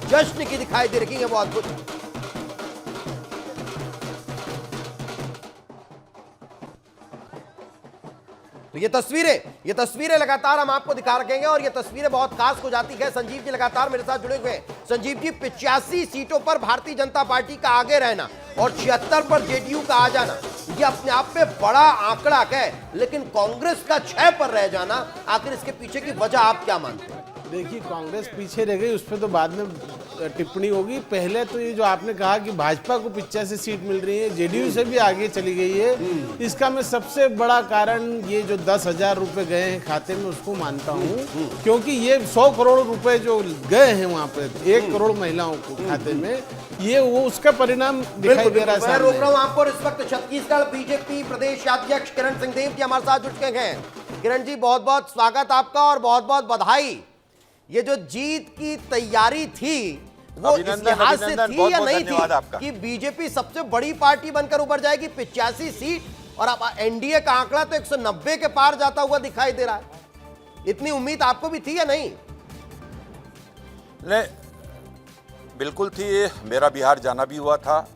जश्न की दिखाई दे रही है वो अद्भुत। तो ये तस्वीरें लगातार हम आपको दिखा रखेंगे और ये तस्वीरें बहुत खास हो जाती है। संजीव जी लगातार मेरे साथ जुड़े हुए हैं। संजीव जी, 85 सीटों पर भारतीय जनता पार्टी का आगे रहना और 76 पर जेडीयू का आ जाना, ये अपने आप में बड़ा आंकड़ा है। लेकिन कांग्रेस का 6 पर रह जाना, आखिर इसके पीछे की वजह आप क्या मानते हैं? देखिए, कांग्रेस पीछे रह गई, उस पर तो बाद में टिप्पणी होगी। पहले तो ये जो आपने कहा कि भाजपा को 85 सीट मिल रही है, जेडीयू से भी आगे चली गई है, इसका मैं सबसे बड़ा कारण ये जो 10,000 रुपए गए हैं खाते में उसको मानता हूँ। क्योंकि ये 100 करोड़ रुपए जो गए हैं वहाँ पे 1 करोड़ महिलाओं को खाते में, ये वो उसका परिणाम दिखाई दे रहा है। मैं रोक रहा हूँ आपको। इस वक्त छत्तीसगढ़ बीजेपी प्रदेश अध्यक्ष किरण सिंहदेव जी हमारे साथ जुड़ चुके हैं। किरण जी, बहुत बहुत स्वागत आपका और बहुत बहुत बधाई। ये जो जीत की तैयारी थी वो इस लिहाज से थी या नहीं थी कि बीजेपी सबसे बड़ी पार्टी बनकर उभर जाएगी? 85 सीट और अब एनडीए का आंकड़ा तो 190 के पार जाता हुआ दिखाई दे रहा है। इतनी उम्मीद आपको भी थी या नहीं? बिल्कुल थी। मेरा बिहार जाना भी हुआ था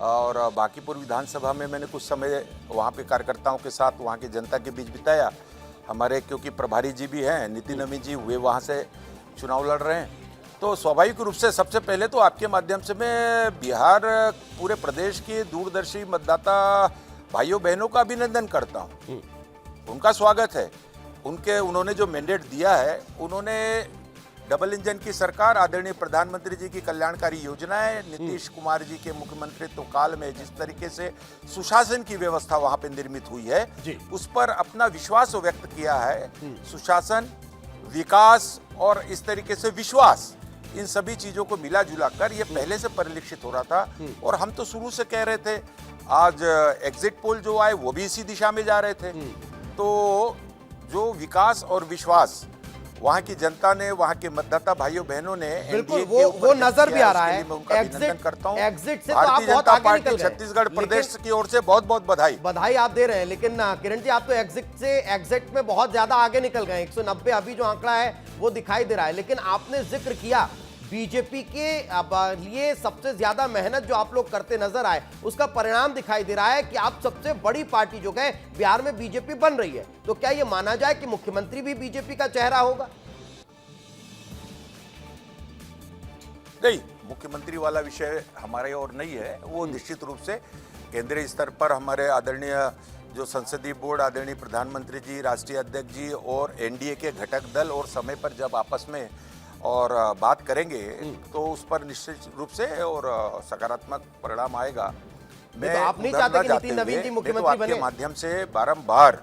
और बांकीपुर विधानसभा में मैंने कुछ समय वहाँ पे कार्यकर्ताओं के साथ वहाँ की जनता के बीच बिताया। हमारे क्योंकि प्रभारी जी भी हैं, नितिन अमी जी, वे वहाँ से चुनाव लड़ रहे हैं, तो स्वाभाविक रूप से सबसे पहले तो आपके माध्यम से मैं बिहार पूरे प्रदेश के दूरदर्शी मतदाता भाइयों बहनों का अभिनंदन करता हूँ। उनका स्वागत है। उन्होंने जो मैंडेट दिया है, उन्होंने डबल इंजन की सरकार, आदरणीय प्रधानमंत्री जी की कल्याणकारी योजनाएं, नीतीश कुमार जी के मुख्यमंत्रित्व काल में जिस तरीके से सुशासन की व्यवस्था वहां पे निर्मित हुई है, उस पर अपना विश्वास व्यक्त किया है। सुशासन, विकास और इस तरीके से विश्वास, इन सभी चीजों को मिला जुला कर ये पहले से परिलक्षित हो रहा था और हम तो शुरू से कह रहे थे। आज एग्जिट पोल जो आए वो भी इसी दिशा में जा रहे थे। तो जो विकास और विश्वास वहां की जनता ने, वहां के मतदाता भाइयों बहनों ने बिल्कुल एनडीए के ऊपर वो नजर भी आ रहा उसके है। लिए मैं उनका अभिनंदन करता हूं। एग्जिट से तो आप भारतीय बहुत जनता आगे पार्टी निकल गए। छत्तीसगढ़ प्रदेश लेकिन- की ओर से बहुत बहुत बधाई। बधाई आप दे रहे हैं, लेकिन किरण जी आप तो एग्जिट में बहुत ज्यादा आगे निकल गए। 190 अभी जो आंकड़ा है वो दिखाई दे रहा है। लेकिन आपने जिक्र किया बीजेपी के लिए सबसे ज्यादा मेहनत जो आप लोग करते नजर आए, उसका परिणाम दिखाई दे रहा है कि आप सबसे बड़ी पार्टी जो है बिहार में बीजेपी बन रही है। तो क्या यह माना जाए कि मुख्यमंत्री भी बीजेपी का चेहरा होगा? नहीं, मुख्यमंत्री वाला विषय हमारे और नहीं है। वो निश्चित रूप से केंद्रीय स्तर पर हमारे आदरणीय जो संसदीय बोर्ड, आदरणीय प्रधानमंत्री जी, राष्ट्रीय अध्यक्ष जी और एनडीए के घटक दल और समय पर जब आपस में और बात करेंगे तो उस पर निश्चित रूप से और सकारात्मक परिणाम आएगा। तो आप नहीं चाहते कि नितिन नवीन जी मुख्यमंत्री बने? के माध्यम से बारंबार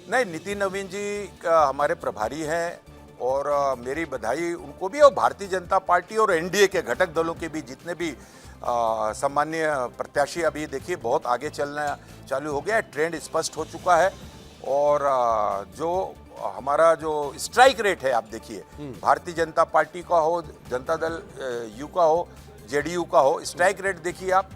नहीं, नितिन नवीन जी का हमारे प्रभारी हैं और मेरी बधाई उनको भी और भारतीय जनता पार्टी और एनडीए के घटक दलों के भी जितने भी सम्मानीय प्रत्याशी अभी देखिए बहुत आगे चलना चालू हो गया है। ट्रेंड स्पष्ट हो चुका है और जो हमारा जो स्ट्राइक रेट है आप देखिए, भारतीय जनता पार्टी का हो, जनता दल यू का हो, जेडीयू का हो, स्ट्राइक रेट देखिए आप,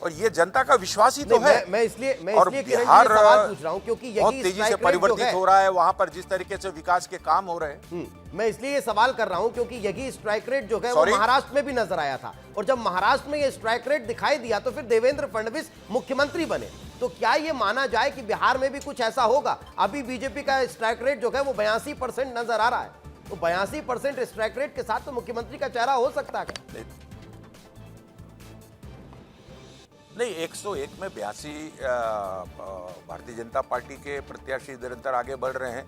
और ये जनता का विश्वास ही तो है। मैं इसलिए और किरण जी बिहार ये सवाल पूछ रहा हूं क्योंकि बहुत यही तेजी से स्ट्राइक रेट जो परिवर्तित है, हो रहा है। वहां पर जिस तरीके से विकास के काम हो रहे हैं, मैं इसलिए ये सवाल कर रहा हूं क्योंकि यही स्ट्राइक रेट जो है वो महाराष्ट्र में भी नजर आया था। और जब महाराष्ट्र में ये स्ट्राइक रेट दिखाई दिया तो फिर देवेंद्र फडणवीस मुख्यमंत्री बने। तो क्या ये माना जाए कि बिहार में भी कुछ ऐसा होगा? अभी बीजेपी का स्ट्राइक रेट जो है वो 82% नजर आ रहा है। तो 82% स्ट्राइक रेट के साथ तो मुख्यमंत्री का चेहरा हो सकता है? नहीं, 101 में 82 भारतीय जनता पार्टी के प्रत्याशी निरंतर आगे बढ़ रहे हैं।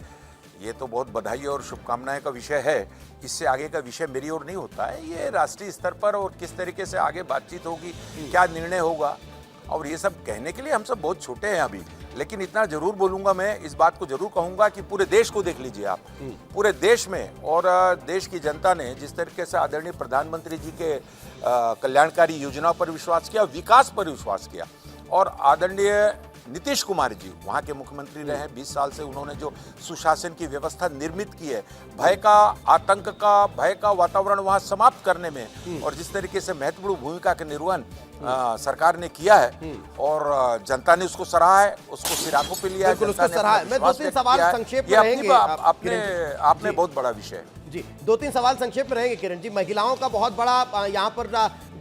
ये तो बहुत बधाई और शुभकामनाएं का विषय है। इससे आगे का विषय मेरी ओर नहीं होता है। ये राष्ट्रीय स्तर पर और किस तरीके से आगे बातचीत होगी, क्या निर्णय होगा, और ये सब कहने के लिए हम सब बहुत छोटे हैं अभी। लेकिन इतना जरूर बोलूंगा, मैं इस बात को जरूर कहूंगा कि पूरे देश को देख लीजिए आप, पूरे देश में और देश की जनता ने जिस तरीके से आदरणीय प्रधानमंत्री जी के कल्याणकारी योजनाओं पर विश्वास किया, विकास पर विश्वास किया, और आदरणीय नीतीश कुमार जी वहाँ के मुख्यमंत्री रहे हैं। 20 साल से उन्होंने जो सुशासन की व्यवस्था निर्मित की है, भय का, आतंक का, भय का वातावरण वहाँ समाप्त करने में और जिस तरीके से महत्वपूर्ण भूमिका का निर्वहन सरकार ने किया है और जनता ने उसको सराहा है, उसको सिराकों पे लिया है, उसको सराहा है। मैं 2-3 सवाल संक्षेप में रहेंगे। आपने बहुत बड़ा विषय जी, 2-3 सवाल संक्षेप में रहेंगे किरण जी। महिलाओं का बहुत बड़ा यहाँ पर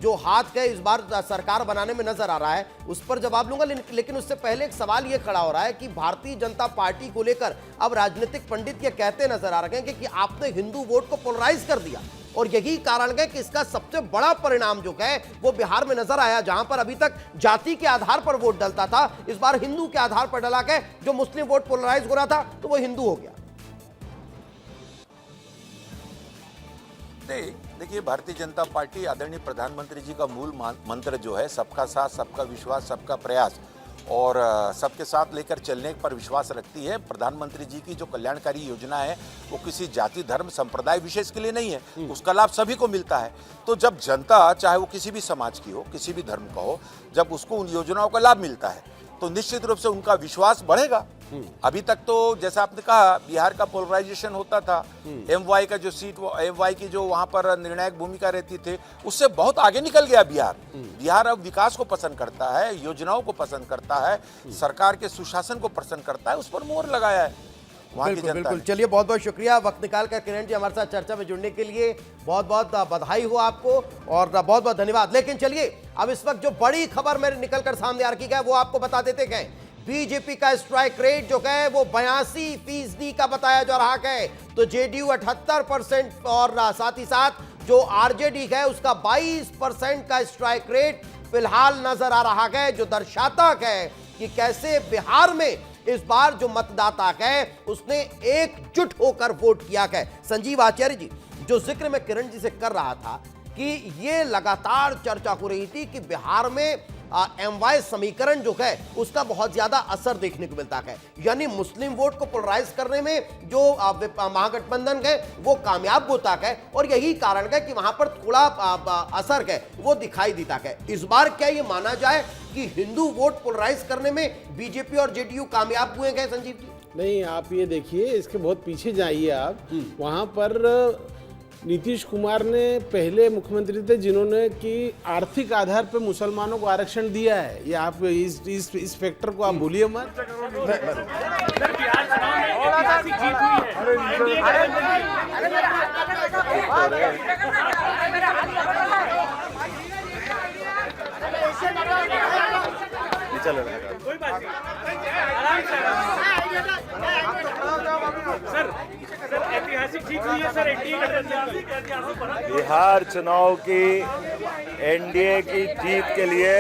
जो हाथ है इस बार सरकार बनाने में नजर आ रहा है, उस पर जवाब लूंगा। लेकिन उससे पहले एक सवाल ये खड़ा हो रहा है कि भारतीय जनता पार्टी को लेकर अब राजनीतिक पंडित ये कहते नजर आ रहे हैं कि आपने हिंदू वोट को पोलराइज कर दिया, और यही कारण है कि इसका सबसे बड़ा परिणाम जो है वो बिहार में नजर आया। जहां पर अभी तक जाति के आधार पर वोट डलता था, इस बार हिंदू के आधार पर डला के जो मुस्लिम वोट पोलराइज हो रहा था तो वो हिंदू हो गया। देखिए, भारतीय जनता पार्टी आदरणीय प्रधानमंत्री जी का मूल मंत्र जो है सबका साथ, सबका विश्वास, सबका प्रयास और सबके साथ लेकर चलने पर विश्वास रखती है। प्रधानमंत्री जी की जो कल्याणकारी योजना है वो किसी जाति, धर्म, संप्रदाय विशेष के लिए नहीं है, उसका लाभ सभी को मिलता है। तो जब जनता, चाहे वो किसी भी समाज की हो, किसी भी धर्म का हो, जब उसको उन योजनाओं का लाभ मिलता है तो निश्चित रूप से उनका विश्वास बढ़ेगा। अभी तक तो जैसा आपने कहा बिहार का पोलराइजेशन होता था, एमवाई का जो सीट, एमवाई की जो वहां पर निर्णायक भूमिका रहती थी, उससे बहुत आगे निकल गया बिहार। बिहार अब विकास को पसंद करता है, योजनाओं को पसंद करता है, सरकार के सुशासन को पसंद करता है, उस पर मोहर लगाया है वहाँ की जनता। बिल्कुल, चलिए बहुत बहुत शुक्रिया वक्त निकाल कर किरण जी हमारे साथ चर्चा में जुड़ने के लिए। बहुत बहुत बधाई हो आपको और बहुत बहुत धन्यवाद। लेकिन चलिए अब इस वक्त जो बड़ी खबर मेरे निकल कर सामने आ रही है वो आपको बता देते गए। बीजेपी का स्ट्राइक रेट जो है वो 82% का बताया जा रहा है, तो जेडीयू 78% और साथ ही साथ जो आरजेडी है उसका 22% का स्ट्राइक रेट फिलहाल नजर आ रहा है, जो दर्शाता है कि कैसे बिहार में इस बार जो मतदाता है उसने एकजुट होकर वोट किया है। संजीव आचार्य जी, जो जिक्र मैं किरण जी से कर रहा था कि ये लगातार चर्चा हो रही थी कि बिहार में MY समीकरण जो है उसका बहुत ज्यादा असर देखने को मिलता है। यानी मुस्लिम वोट को पोलराइज करने में जो महागठबंधन है वो कामयाब होता है और यही कारण है कि वहां पर थोड़ा असर है वो दिखाई देता है। इस बार क्या ये माना जाए कि हिंदू वोट पोलराइज करने में बीजेपी और जेडीयू कामयाब हुए हैं संजीव जी? नहीं, आप ये देखिए, इसके बहुत पीछे जाइए आप। वहां पर नीतीश कुमार ने पहले मुख्यमंत्री थे जिन्होंने कि आर्थिक आधार पर मुसलमानों को आरक्षण दिया है। ये आप इस फैक्टर को आप भूलिए मत। बिहार चुनाव की एनडीए की जीत के लिए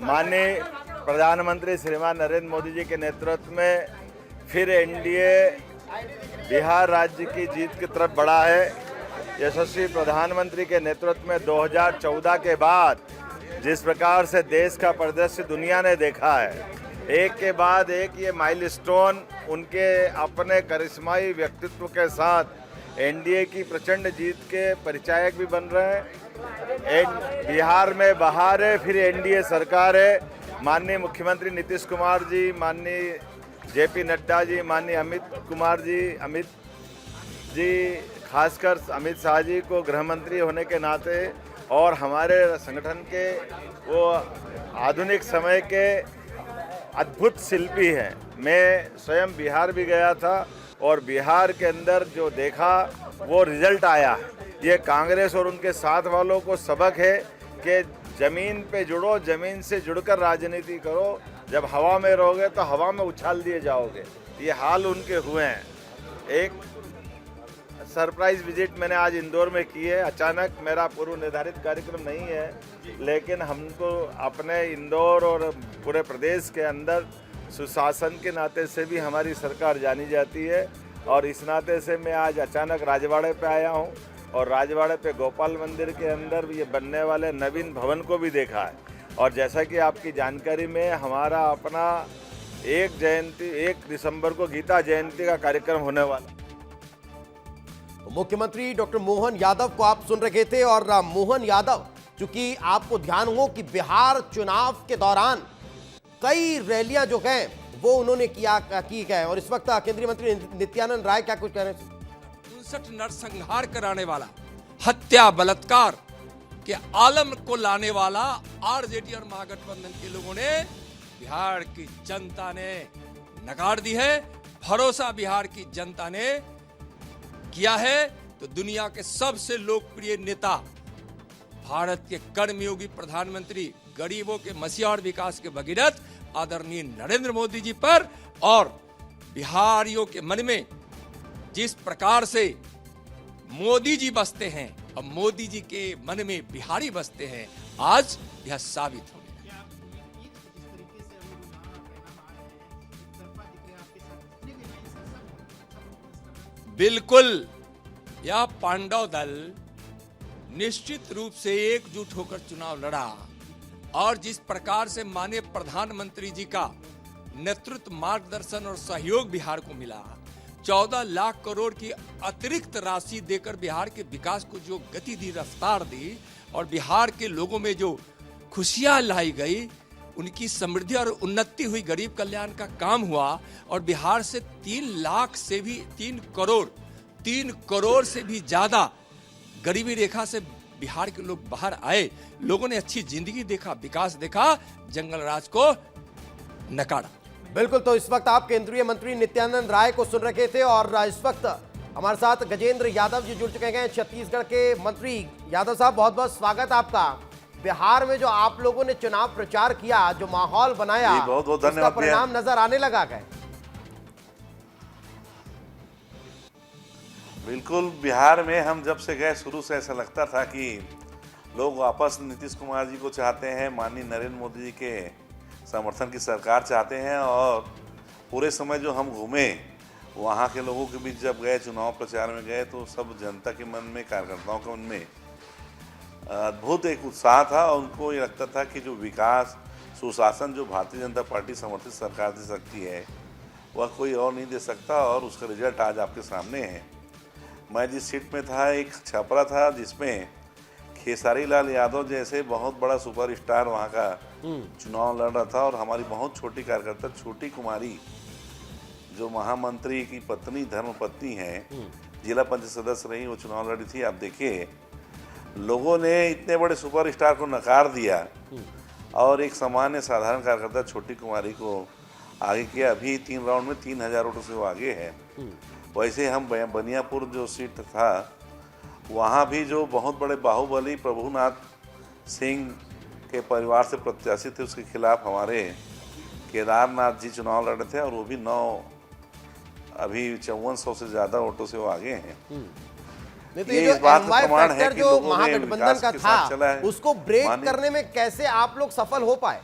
माननीय प्रधानमंत्री श्रीमान नरेंद्र मोदी जी के नेतृत्व में फिर एनडीए बिहार राज्य की जीत की तरफ बढ़ा है। यशस्वी प्रधानमंत्री के नेतृत्व में 2014 के बाद जिस प्रकार से देश का परिदृश्य दुनिया ने देखा है, एक के बाद एक ये माइलस्टोन उनके अपने करिश्माई व्यक्तित्व के साथ एनडीए की प्रचंड जीत के परिचायक भी बन रहे हैं। बिहार में बहार है, फिर एनडीए सरकार है। माननीय मुख्यमंत्री नीतीश कुमार जी, माननीय जेपी नड्डा जी, माननीय अमित जी, खासकर अमित शाह जी को गृह मंत्री होने के नाते और हमारे संगठन के वो आधुनिक समय के अद्भुत शिल्पी हैं। मैं स्वयं बिहार भी गया था और बिहार के अंदर जो देखा वो रिजल्ट आया। ये कांग्रेस और उनके साथ वालों को सबक है कि ज़मीन पे जुड़ो, ज़मीन से जुड़कर राजनीति करो। जब हवा में रहोगे तो हवा में उछाल दिए जाओगे। ये हाल उनके हुए हैं। एक सरप्राइज विजिट मैंने आज इंदौर में की है। अचानक, मेरा पूर्व निर्धारित कार्यक्रम नहीं है, लेकिन हमको अपने इंदौर और पूरे प्रदेश के अंदर सुशासन के नाते से भी हमारी सरकार जानी जाती है और इस नाते से मैं आज अचानक राजवाड़े पे आया हूँ और राजवाड़े पे गोपाल मंदिर के अंदर ये बनने वाले नवीन भवन को भी देखा है। और जैसा कि आपकी जानकारी में हमारा अपना 1 दिसंबर को गीता जयंती का कार्यक्रम होने वाला। मुख्यमंत्री डॉक्टर मोहन यादव को आप सुन रहे थे और मोहन यादव, चूंकि आपको ध्यान हो कि बिहार चुनाव के दौरान कई रैलियां जो हैं वो उन्होंने की है और इस वक्त केंद्रीय मंत्री नित्यानंद राय क्या कुछ कह रहे हैं? 59 नरसंहार कराने वाला, हत्या बलात्कार के आलम को लाने वाला आरजेडी और महागठबंधन के लोगों ने बिहार की जनता ने नकार दी है। भरोसा बिहार की जनता ने किया है तो दुनिया के सबसे लोकप्रिय नेता, भारत के कर्मयोगी प्रधानमंत्री, गरीबों के मसीहा और विकास के भगीरथ आदरणीय नरेंद्र मोदी जी पर और बिहारियों के मन में जिस प्रकार से मोदी जी बसते हैं और मोदी जी के मन में बिहारी बसते हैं, आज यह साबित हो गया। बिल्कुल, यह पांडव दल निश्चित रूप से एकजुट होकर चुनाव लड़ा और जिस प्रकार से माननीय प्रधानमंत्री जी का नेतृत्व, मार्गदर्शन और सहयोग बिहार को मिला, 14 लाख करोड़ की अतिरिक्त राशि देकर बिहार के विकास को जो गति दी, रफ्तार दी और बिहार के लोगों में जो खुशियां लाई गई, उनकी समृद्धि और उन्नति हुई, गरीब कल्याण का काम हुआ और बिहार से 3 करोड़ से भी ज्यादा गरीबी रेखा से बिहार के लोग बाहर आए। लोगों ने अच्छी जिंदगी देखा, विकास देखा, जंगल राज को नकारा। बिल्कुल, तो इस वक्त आप केंद्रीय मंत्री नित्यानंद राय को सुन रहे थे और इस वक्त हमारे साथ गजेंद्र यादव जी जुड़ चुके हैं, छत्तीसगढ़ के मंत्री। यादव साहब, बहुत बहुत स्वागत आपका। बिहार में जो आप लोगों ने चुनाव प्रचार किया, जो माहौल बनाया, बहुत बहुत उसका धन्यवाद। परिणाम नजर आने लगा है? बिल्कुल, बिहार में हम जब से गए शुरू से ऐसा लगता था कि लोग वापस नीतीश कुमार जी को चाहते हैं, माननीय नरेंद्र मोदी जी के समर्थन की सरकार चाहते हैं। और पूरे समय जो हम घूमे वहाँ के लोगों के बीच जब गए, चुनाव प्रचार में गए, तो सब जनता के मन में, कार्यकर्ताओं के मन में अद्भुत एक उत्साह था और उनको ये लगता था कि जो विकास सुशासन जो भारतीय जनता पार्टी समर्थित सरकार दे सकती है वह कोई और नहीं दे सकता, और उसका रिजल्ट आज आपके सामने है। मैं जिस सीट में था एक छपरा था जिसमें खेसारी लाल यादव जैसे बहुत बड़ा सुपरस्टार वहाँ का चुनाव लड़ रहा था, और हमारी बहुत छोटी कार्यकर्ता छोटी कुमारी जो महामंत्री की पत्नी धर्मपत्नी है, जिला पंचायत सदस्य रही, वो चुनाव लड़ी थी। आप देखिए लोगों ने इतने बड़े सुपरस्टार को नकार दिया और एक सामान्य साधारण कार्यकर्ता छोटी कुमारी को आगे किया। अभी 3 राउंड में 3000 वोटों से वो आगे है। वैसे हम बनियापुर जो सीट था वहाँ भी जो बहुत बड़े बाहुबली प्रभुनाथ सिंह के परिवार से प्रत्याशी थे उसके खिलाफ हमारे केदारनाथ जी चुनाव लड़े थे, और वो भी 5400 से ज़्यादा वोटों से वो आगे हैं। नहीं तो ये जो एमवाई फैक्टर जो महागठबंधन का था उसको ब्रेक करने में कैसे आप लोग सफल हो पाए?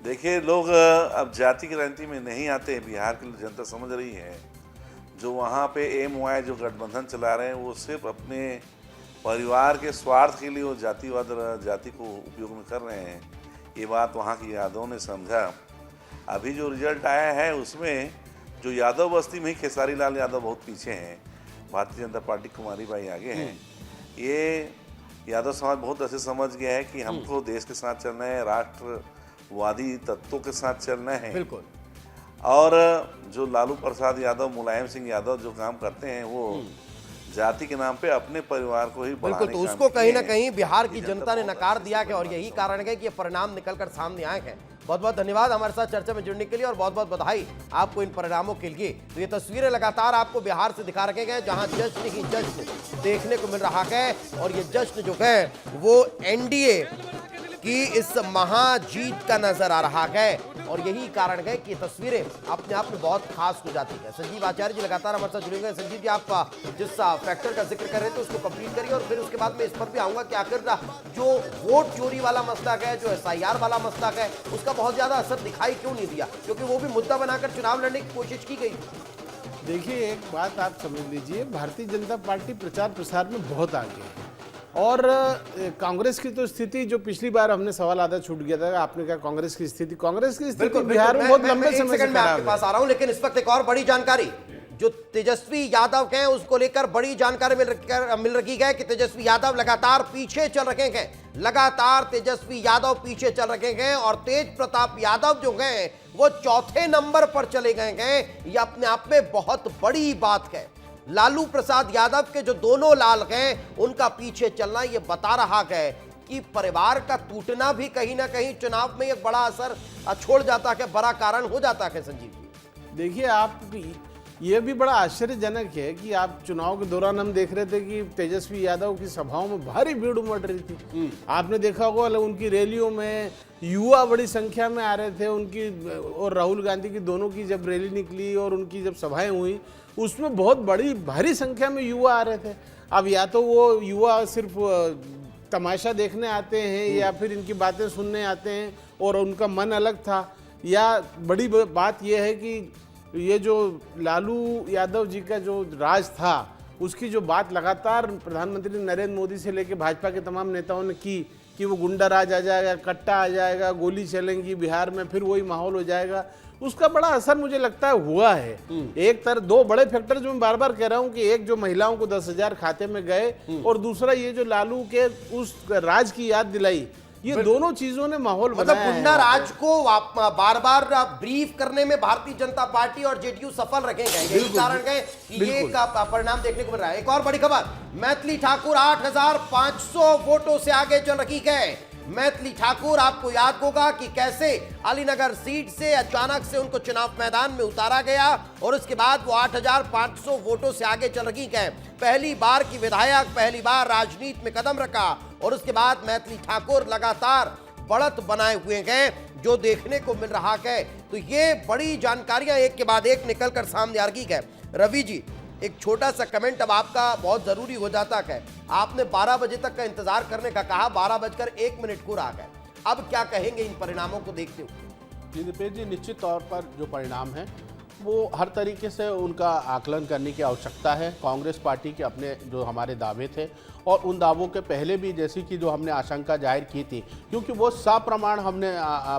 देखिए लोग अब जाति की राजनीति में नहीं आते, बिहार की जनता समझ रही है। जो वहाँ पे एमवाई जो गठबंधन चला रहे हैं वो सिर्फ अपने परिवार के स्वार्थ के लिए वो जाति को उपयोग में कर रहे हैं। ये बात वहाँ के यादवों ने समझा। अभी जो रिजल्ट आया है उसमें जो यादव बस्ती में ही खेसारी लाल यादव बहुत पीछे हैं, Bharatiya Janata party Kumari by आगे हैं। ये यादव समाज बहुत ऐसे समझ गया है कि हमको देश के साथ चलना है, राष्ट्रवादी तत्वों के साथ चलना है। बिल्कुल। और जो लालू प्रसाद यादव, मुलायम सिंह यादव जो काम करते हैं वो जाति के नाम पे अपने परिवार को ही बिल्कुल, तो उसको कहीं ना कहीं बिहार की जनता ने नकार दिया है, और यही कारण है कि ये परिणाम निकलकर सामने आए हैं। बहुत बहुत धन्यवाद हमारे साथ चर्चा में जुड़ने के लिए, और बहुत बहुत बधाई आपको इन परिणामों के लिए। तो ये तस्वीरें लगातार आपको बिहार से दिखा रखे गए जहां जश्न ही जश्न देखने को मिल रहा है, और ये जश्न जो है वो एनडीए की इस महाजीत का नजर आ रहा है, और यही कारण है कि ये तस्वीरें अपने आप में बहुत खास हो जाती है। संजीव आचार्य जी लगातार हमारे साथ जुड़े हुए हैं। संजीव जी, आप जिस फैक्टर का जिक्र कर रहे थे उसको कंप्लीट करिए, और फिर उसके बाद मैं इस पर भी आऊंगा कि आखिर जो वोट चोरी वाला मसला है, जो SIR वाला मसला है, उसका बहुत ज्यादा असर दिखाई क्यों नहीं दिया, क्योंकि वो भी मुद्दा बनाकर चुनाव लड़ने की कोशिश की गई। देखिए एक बात आप समझ लीजिए, भारतीय जनता पार्टी प्रचार प्रसार में बहुत आगे है, और कांग्रेस की तो स्थिति जो पिछली बार हमने सवाल आधा छूट गया था, आपने कहा कांग्रेस की स्थिति बिहार में बहुत लंबे समय से आपके पास आ रहा हूं, लेकिन इस वक्त एक और बड़ी जानकारी जो तेजस्वी यादव हैं उसको लेकर बड़ी जानकारी मिल रही है कि तेजस्वी यादव लगातार पीछे चल रहे हैं। लगातार तेजस्वी यादव पीछे चल रहे हैं, और तेज प्रताप यादव जो हैं वो 4थे नंबर पर चले गए हैं। ये अपने आप में बहुत बड़ी बात है। लालू प्रसाद यादव के जो दोनों लाल हैं उनका पीछे चलना ये बता रहा है कि परिवार का टूटना भी कहीं ना कहीं चुनाव में एक बड़ा असर छोड़ जाता है, बड़ा कारण हो जाता है। संजीव जी देखिए, आप ये भी बड़ा आश्चर्यजनक है कि आप चुनाव के दौरान हम देख रहे थे कि तेजस्वी यादव की सभाओं में भारी भीड़ उमड़ रही थी। आपने देखा होगा उनकी रैलियों में युवा बड़ी संख्या में आ रहे थे। उनकी और राहुल गांधी की दोनों की जब रैली निकली और उनकी जब सभाएं हुई उसमें बहुत बड़ी भारी संख्या में युवा आ रहे थे। अब या तो वो युवा सिर्फ तमाशा देखने आते हैं या फिर इनकी बातें सुनने आते हैं और उनका मन अलग था, या बड़ी बात यह है कि ये जो लालू यादव जी का जो राज था उसकी जो बात लगातार प्रधानमंत्री नरेंद्र मोदी से लेकर भाजपा के तमाम नेताओं ने की कि वो गुंडा राज आ जाएगा, कट्टा आ जाएगा, गोली चलेंगी बिहार में, फिर वही माहौल हो जाएगा, उसका बड़ा असर मुझे लगता है हुआ है। एक तरह दो बड़े फैक्टर जो मैं बार बार कह रहा हूं कि एक जो महिलाओं को 10,000 खाते में गए और दूसरा ये जो लालू के उस राज की याद दिलाई, ये दोनों चीजों ने माहौल मतलब गुंडा राज को बार बार ब्रीफ करने में भारतीय जनता पार्टी और जेडीयू सफल रखेंगे। यही कारण है कि ये परिणाम देखने को मिल रहा है। एक और बड़ी खबर, मैथिली ठाकुर 8,500 वोटों से आगे चल रही है। मैथिली ठाकुर, आपको याद होगा कि कैसे अलीनगर सीट से अचानक से उनको चुनाव मैदान में उतारा गया और उसके बाद वो 8,500 वोटों से आगे चल रही है। पहली बार की विधायक, पहली बार राजनीति में कदम रखा और उसके बाद मैथिली ठाकुर लगातार बढ़त बनाए हुए हैं, जो देखने को मिल रहा है। तो ये बड़ी जानकारियां एक के बाद एक निकलकर सामने आ रही है। रवि जी, एक छोटा सा कमेंट अब आपका बहुत जरूरी हो जाता है। आपने 12 बजे तक का इंतजार करने का कहा, 12:01 को रह गए। अब क्या कहेंगे इन परिणामों को देखते हुए? दीपेश जी, निश्चित तौर पर जो परिणाम है वो हर तरीके से उनका आकलन करने की आवश्यकता है। कांग्रेस पार्टी के अपने जो हमारे दावे थे और उन दावों के पहले भी जैसी कि जो हमने आशंका जाहिर की थी, क्योंकि वो सप्रमाण हमने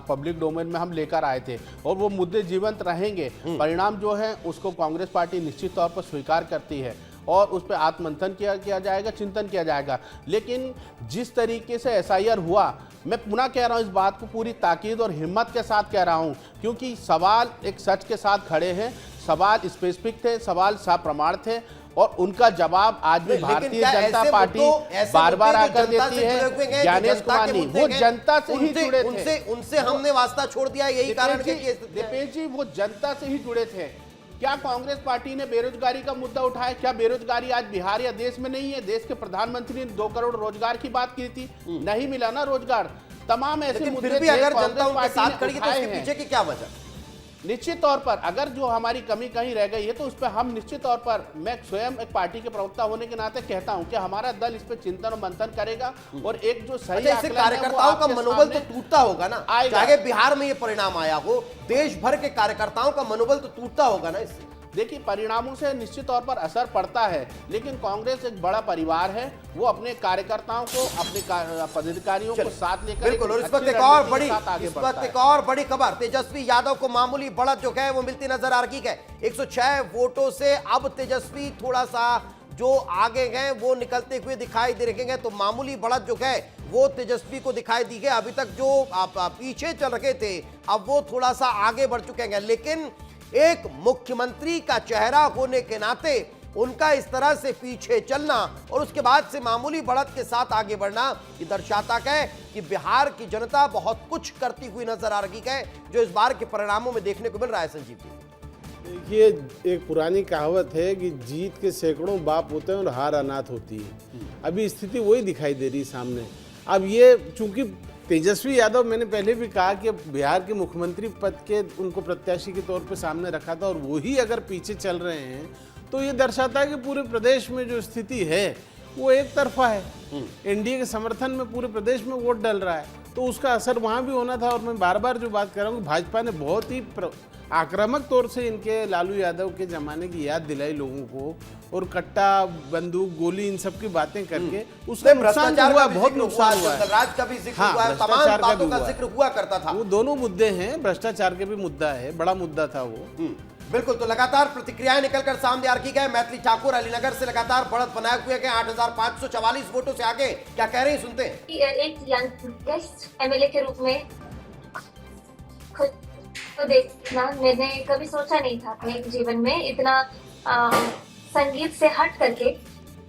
पब्लिक डोमेन में हम लेकर आए थे और वो मुद्दे जीवंत रहेंगे। परिणाम जो है उसको कांग्रेस पार्टी निश्चित तौर पर स्वीकार करती है और उस पर आत्ममंथन किया जाएगा, चिंतन किया जाएगा। लेकिन जिस तरीके से एसआईआर हुआ, मैं पुनः कह रहा हूँ इस बात को पूरी ताकीद और हिम्मत के साथ कह रहा हूँ, क्योंकि सवाल एक सच के साथ खड़े हैं, सवाल स्पेसिफिक थे, सवाल सप्रमाण थे और उनका जवाब आज भी भारतीय जनता पार्टी बार बार आकर देती है। ज्ञानेश कुमानी वो जनता से ही जुड़े थे, उनसे हमने वास्ता छोड़ दिया, यही कारण है कि दीपेश जी वो जनता से ही जुड़े थे। क्या कांग्रेस पार्टी ने बेरोजगारी का मुद्दा उठाया? क्या बेरोजगारी आज बिहार या देश में नहीं है? देश के प्रधानमंत्री ने 2 करोड़ रोजगार की बात की थी, नहीं मिला ना रोजगार। तमाम ऐसे मुद्दे फिर भी अगर जनता उनके साथ खड़ी है तो इसके पीछे की क्या वजह? निश्चित तौर पर अगर जो हमारी कमी कहीं रह गई है तो उस पर हम निश्चित तौर पर, मैं स्वयं एक पार्टी के प्रवक्ता होने के नाते कहता हूं कि हमारा दल इस पर चिंतन और मंथन करेगा और एक जो सही कार्यकर्ताओं का मनोबल तो टूटता होगा ना, चाहे बिहार में ये परिणाम आया हो, देश भर के कार्यकर्ताओं का मनोबल तो टूटता होगा ना इससे। देखिए परिणामों से निश्चित तौर पर असर पड़ता है, लेकिन कांग्रेस एक बड़ा परिवार है, वो अपने कार्यकर्ताओं को, अपने पदाधिकारियों को साथ लेकर बिल्कुल। और इस वक्त एक और बड़ी खबर, तेजस्वी यादव को मामूली बढ़त जो है वो मिलती नजर आ रही है। 106 वोटों से अब तेजस्वी थोड़ा सा जो आगे गए वो निकलते हुए दिखाई दे रहे हैं, तो मामूली बढ़त जो है वो तेजस्वी को दिखाई दी है। अभी तक जो पीछे चल रहे थे अब वो थोड़ा सा आगे बढ़ चुके हैं, लेकिन एक मुख्यमंत्री का चेहरा होने के नाते उनका इस तरह से पीछे चलना और उसके बाद से मामूली बढ़त के साथ आगे बढ़ना, ये दर्शाता है कि बिहार की जनता बहुत कुछ करती हुई नजर आ रही है, जो इस बार के परिणामों में देखने को मिल रहा है। संजीव जी, देखिए एक पुरानी कहावत है कि जीत के सैकड़ों बाप होते हैं और हार अनाथ होती है। अभी स्थिति वही दिखाई दे रही सामने। अब ये चूंकि तेजस्वी यादव, मैंने पहले भी कहा कि बिहार के मुख्यमंत्री पद के उनको प्रत्याशी के तौर पे सामने रखा था और वही अगर पीछे चल रहे हैं तो ये दर्शाता है कि पूरे प्रदेश में जो स्थिति है वो एक तरफा है। एनडीए के समर्थन में पूरे प्रदेश में वोट डल रहा है, तो उसका असर वहाँ भी होना था। और मैं बार बार जो बात कर रहा हूँ, भाजपा ने बहुत ही आक्रामक तौर से इनके लालू यादव के जमाने की याद दिलाई लोगों को, और कट्टा, बंदूक, गोली, इन सब की बातें करके उसका नुकसान हुआ, बहुत नुकसान हुआ। राज का भी जिक्र हुआ है, तमाम बातों का जिक्र हुआ करता था। वो दोनों मुद्दे हैं, भ्रष्टाचार के भी मुद्दा है, बड़ा मुद्दा था वो। बिल्कुल। तो लगातार प्रतिक्रियाएं निकलकर सामने आ रही है। मैथिली ठाकुर अलीनगर से लगातार बढ़त बनाए हुए हैं, 8,544 वोटों से आगे। क्या कह रहे हैं, सुनते हैं। एक यंगेस्ट एमएलए के रूप में खुद को देखना मैंने कभी सोचा नहीं था अपने जीवन में, इतना संगीत से हट करके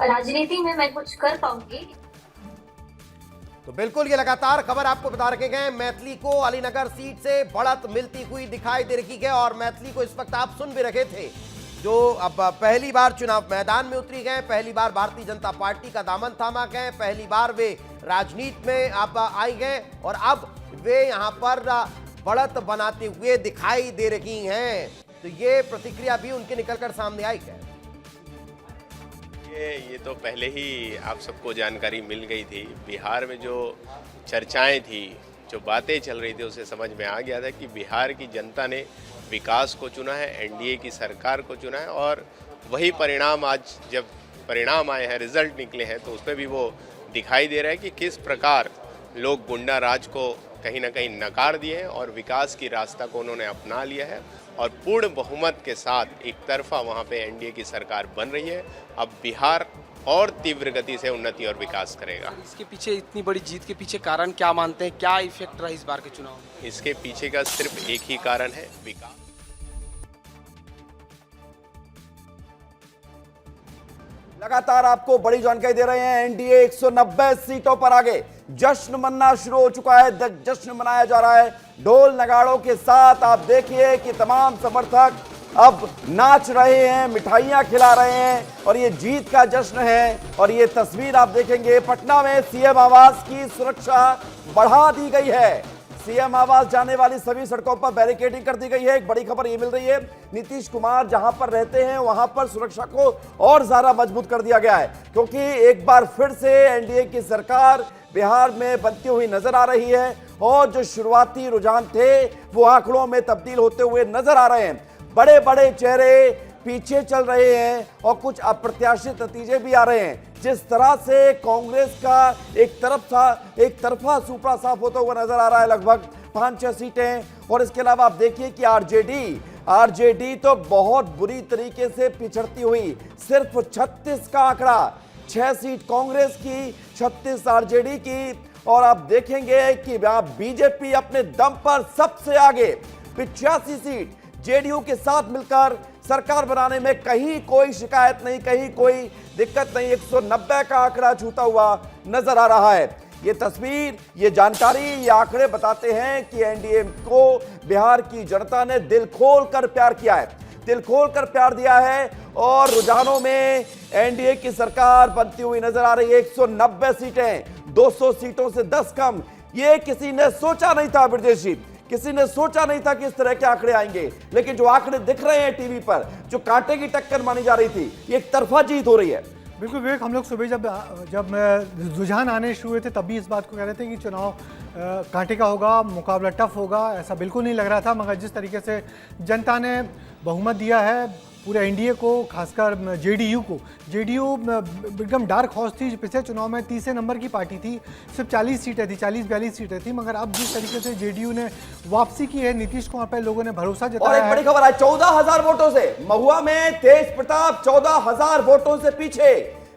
राजनीति में मैं कुछ कर पाऊंगी। तो बिल्कुल ये लगातार खबर आपको बता रखे गए, मैथिली को अलीनगर सीट से बढ़त मिलती हुई दिखाई दे रही है। और मैथिली को इस वक्त आप सुन भी रखे थे, जो अब पहली बार चुनाव मैदान में उतरी गए, पहली बार भारतीय जनता पार्टी का दामन थामा गए, पहली बार वे राजनीति में अब आई गए और अब वे यहाँ पर बढ़त बनाते हुए दिखाई दे रही हैं। तो ये प्रतिक्रिया भी उनके निकलकर सामने आई है। ये तो पहले ही आप सबको जानकारी मिल गई थी। बिहार में जो चर्चाएं थी, जो बातें चल रही थी, उसे समझ में आ गया था कि बिहार की जनता ने विकास को चुना है, एनडीए की सरकार को चुना है। और वही परिणाम आज जब परिणाम आए हैं, रिजल्ट निकले हैं, तो उसमें भी वो दिखाई दे रहा है कि किस प्रकार लोग गुंडा राज को कहीं ना कहीं नकार दिए हैं और विकास की रास्ता को उन्होंने अपना लिया है और पूर्ण बहुमत के साथ एक तरफा वहाँ पे एनडीए की सरकार बन रही है। अब बिहार और तीव्र गति से उन्नति और विकास करेगा। इसके पीछे, इतनी बड़ी जीत के पीछे कारण क्या मानते हैं, क्या इफेक्ट रहा इस बार के चुनाव में? इसके पीछे का सिर्फ एक ही कारण है, विकास। लगातार आपको बड़ी जानकारी दे रहे हैं। एनडीए 190 सीटों पर आगे, जश्न मनना शुरू हो चुका है, जश्न मनाया जा रहा है ढोल नगाड़ों के साथ। आप देखिए कि तमाम समर्थक अब नाच रहे हैं, मिठाइयां खिला रहे हैं और ये जीत का जश्न है। और ये तस्वीर आप देखेंगे, पटना में सीएम आवास की सुरक्षा बढ़ा दी गई है। सीएम आवास जाने वाली सभी सड़कों पर बैरिकेडिंग कर दी गई है। एक बड़ी खबर ये मिल रही है, नीतीश कुमार जहां पर रहते हैं वहां पर सुरक्षा को और ज्यादा मजबूत कर दिया गया है, क्योंकि एक बार फिर से एनडीए की सरकार बिहार में बनती हुई नजर आ रही है और जो शुरुआती रुझान थे वो आंकड़ों में तब्दील होते हुए नजर आ रहे हैं। बड़े बड़े चेहरे पीछे चल रहे हैं और कुछ अप्रत्याशित नतीजे भी आ रहे हैं। जिस तरह से कांग्रेस का एक तरफा सुपड़ा साफ होता हुआ नजर आ रहा है, लगभग 5-6 सीटें, और इसके अलावा आप देखिए कि आरजेडी तो बहुत बुरी तरीके से पिछड़ती हुई, सिर्फ 36 का आंकड़ा, 6 सीट कांग्रेस की, 36 आरजेडी की, और आप देखेंगे कि बीजेपी अपने दम पर सबसे आगे 85 सीट जेडीयू के साथ मिलकर सरकार बनाने में कहीं कोई शिकायत नहीं, कहीं कोई दिक्कत नहीं, 190 का आंकड़ा छूता हुआ नजर आ रहा है। ये तस्वीर, ये जानकारी, ये आंकड़े बताते हैं कि एनडीए को बिहार की जनता ने दिल खोल कर प्यार किया है, दिल खोल कर प्यार दिया है, और रुझानों में एनडीए की सरकार बनती हुई नजर आ रही है। 190 सीटें, 200 सीटों से 10 कम, ये किसी ने सोचा नहीं था ब्रजेश जी, किसी ने सोचा नहीं था कि इस तरह के आंकड़े आएंगे। लेकिन जो आंकड़े दिख रहे हैं टीवी पर, जो कांटे की टक्कर मानी जा रही थी, ये एक तरफा जीत हो रही है। बिल्कुल विवेक, हम लोग सुबह जब रुझान आने शुरू हुए थे तभी इस बात को कह रहे थे कि चुनाव कांटे का होगा, मुकाबला टफ होगा, ऐसा बिल्कुल नहीं लग रहा था। मगर जिस तरीके से जनता ने बहुमत दिया है पूरे एनडीए को, खासकर जेडीयू को, जेडीयू एकदम डार्क हॉर्स थी, पिछले चुनाव में तीसरे नंबर की पार्टी थी, सिर्फ 40 सीटें थी, 40-42 सीटें थी, मगर अब जिस तरीके से जेडीयू ने वापसी की है, नीतीश कुमार पर लोगों ने भरोसा जताया है। और एक बड़ी खबर है, 14,000 वोटों से महुआ में तेज प्रताप 14,000 वोटों से पीछे,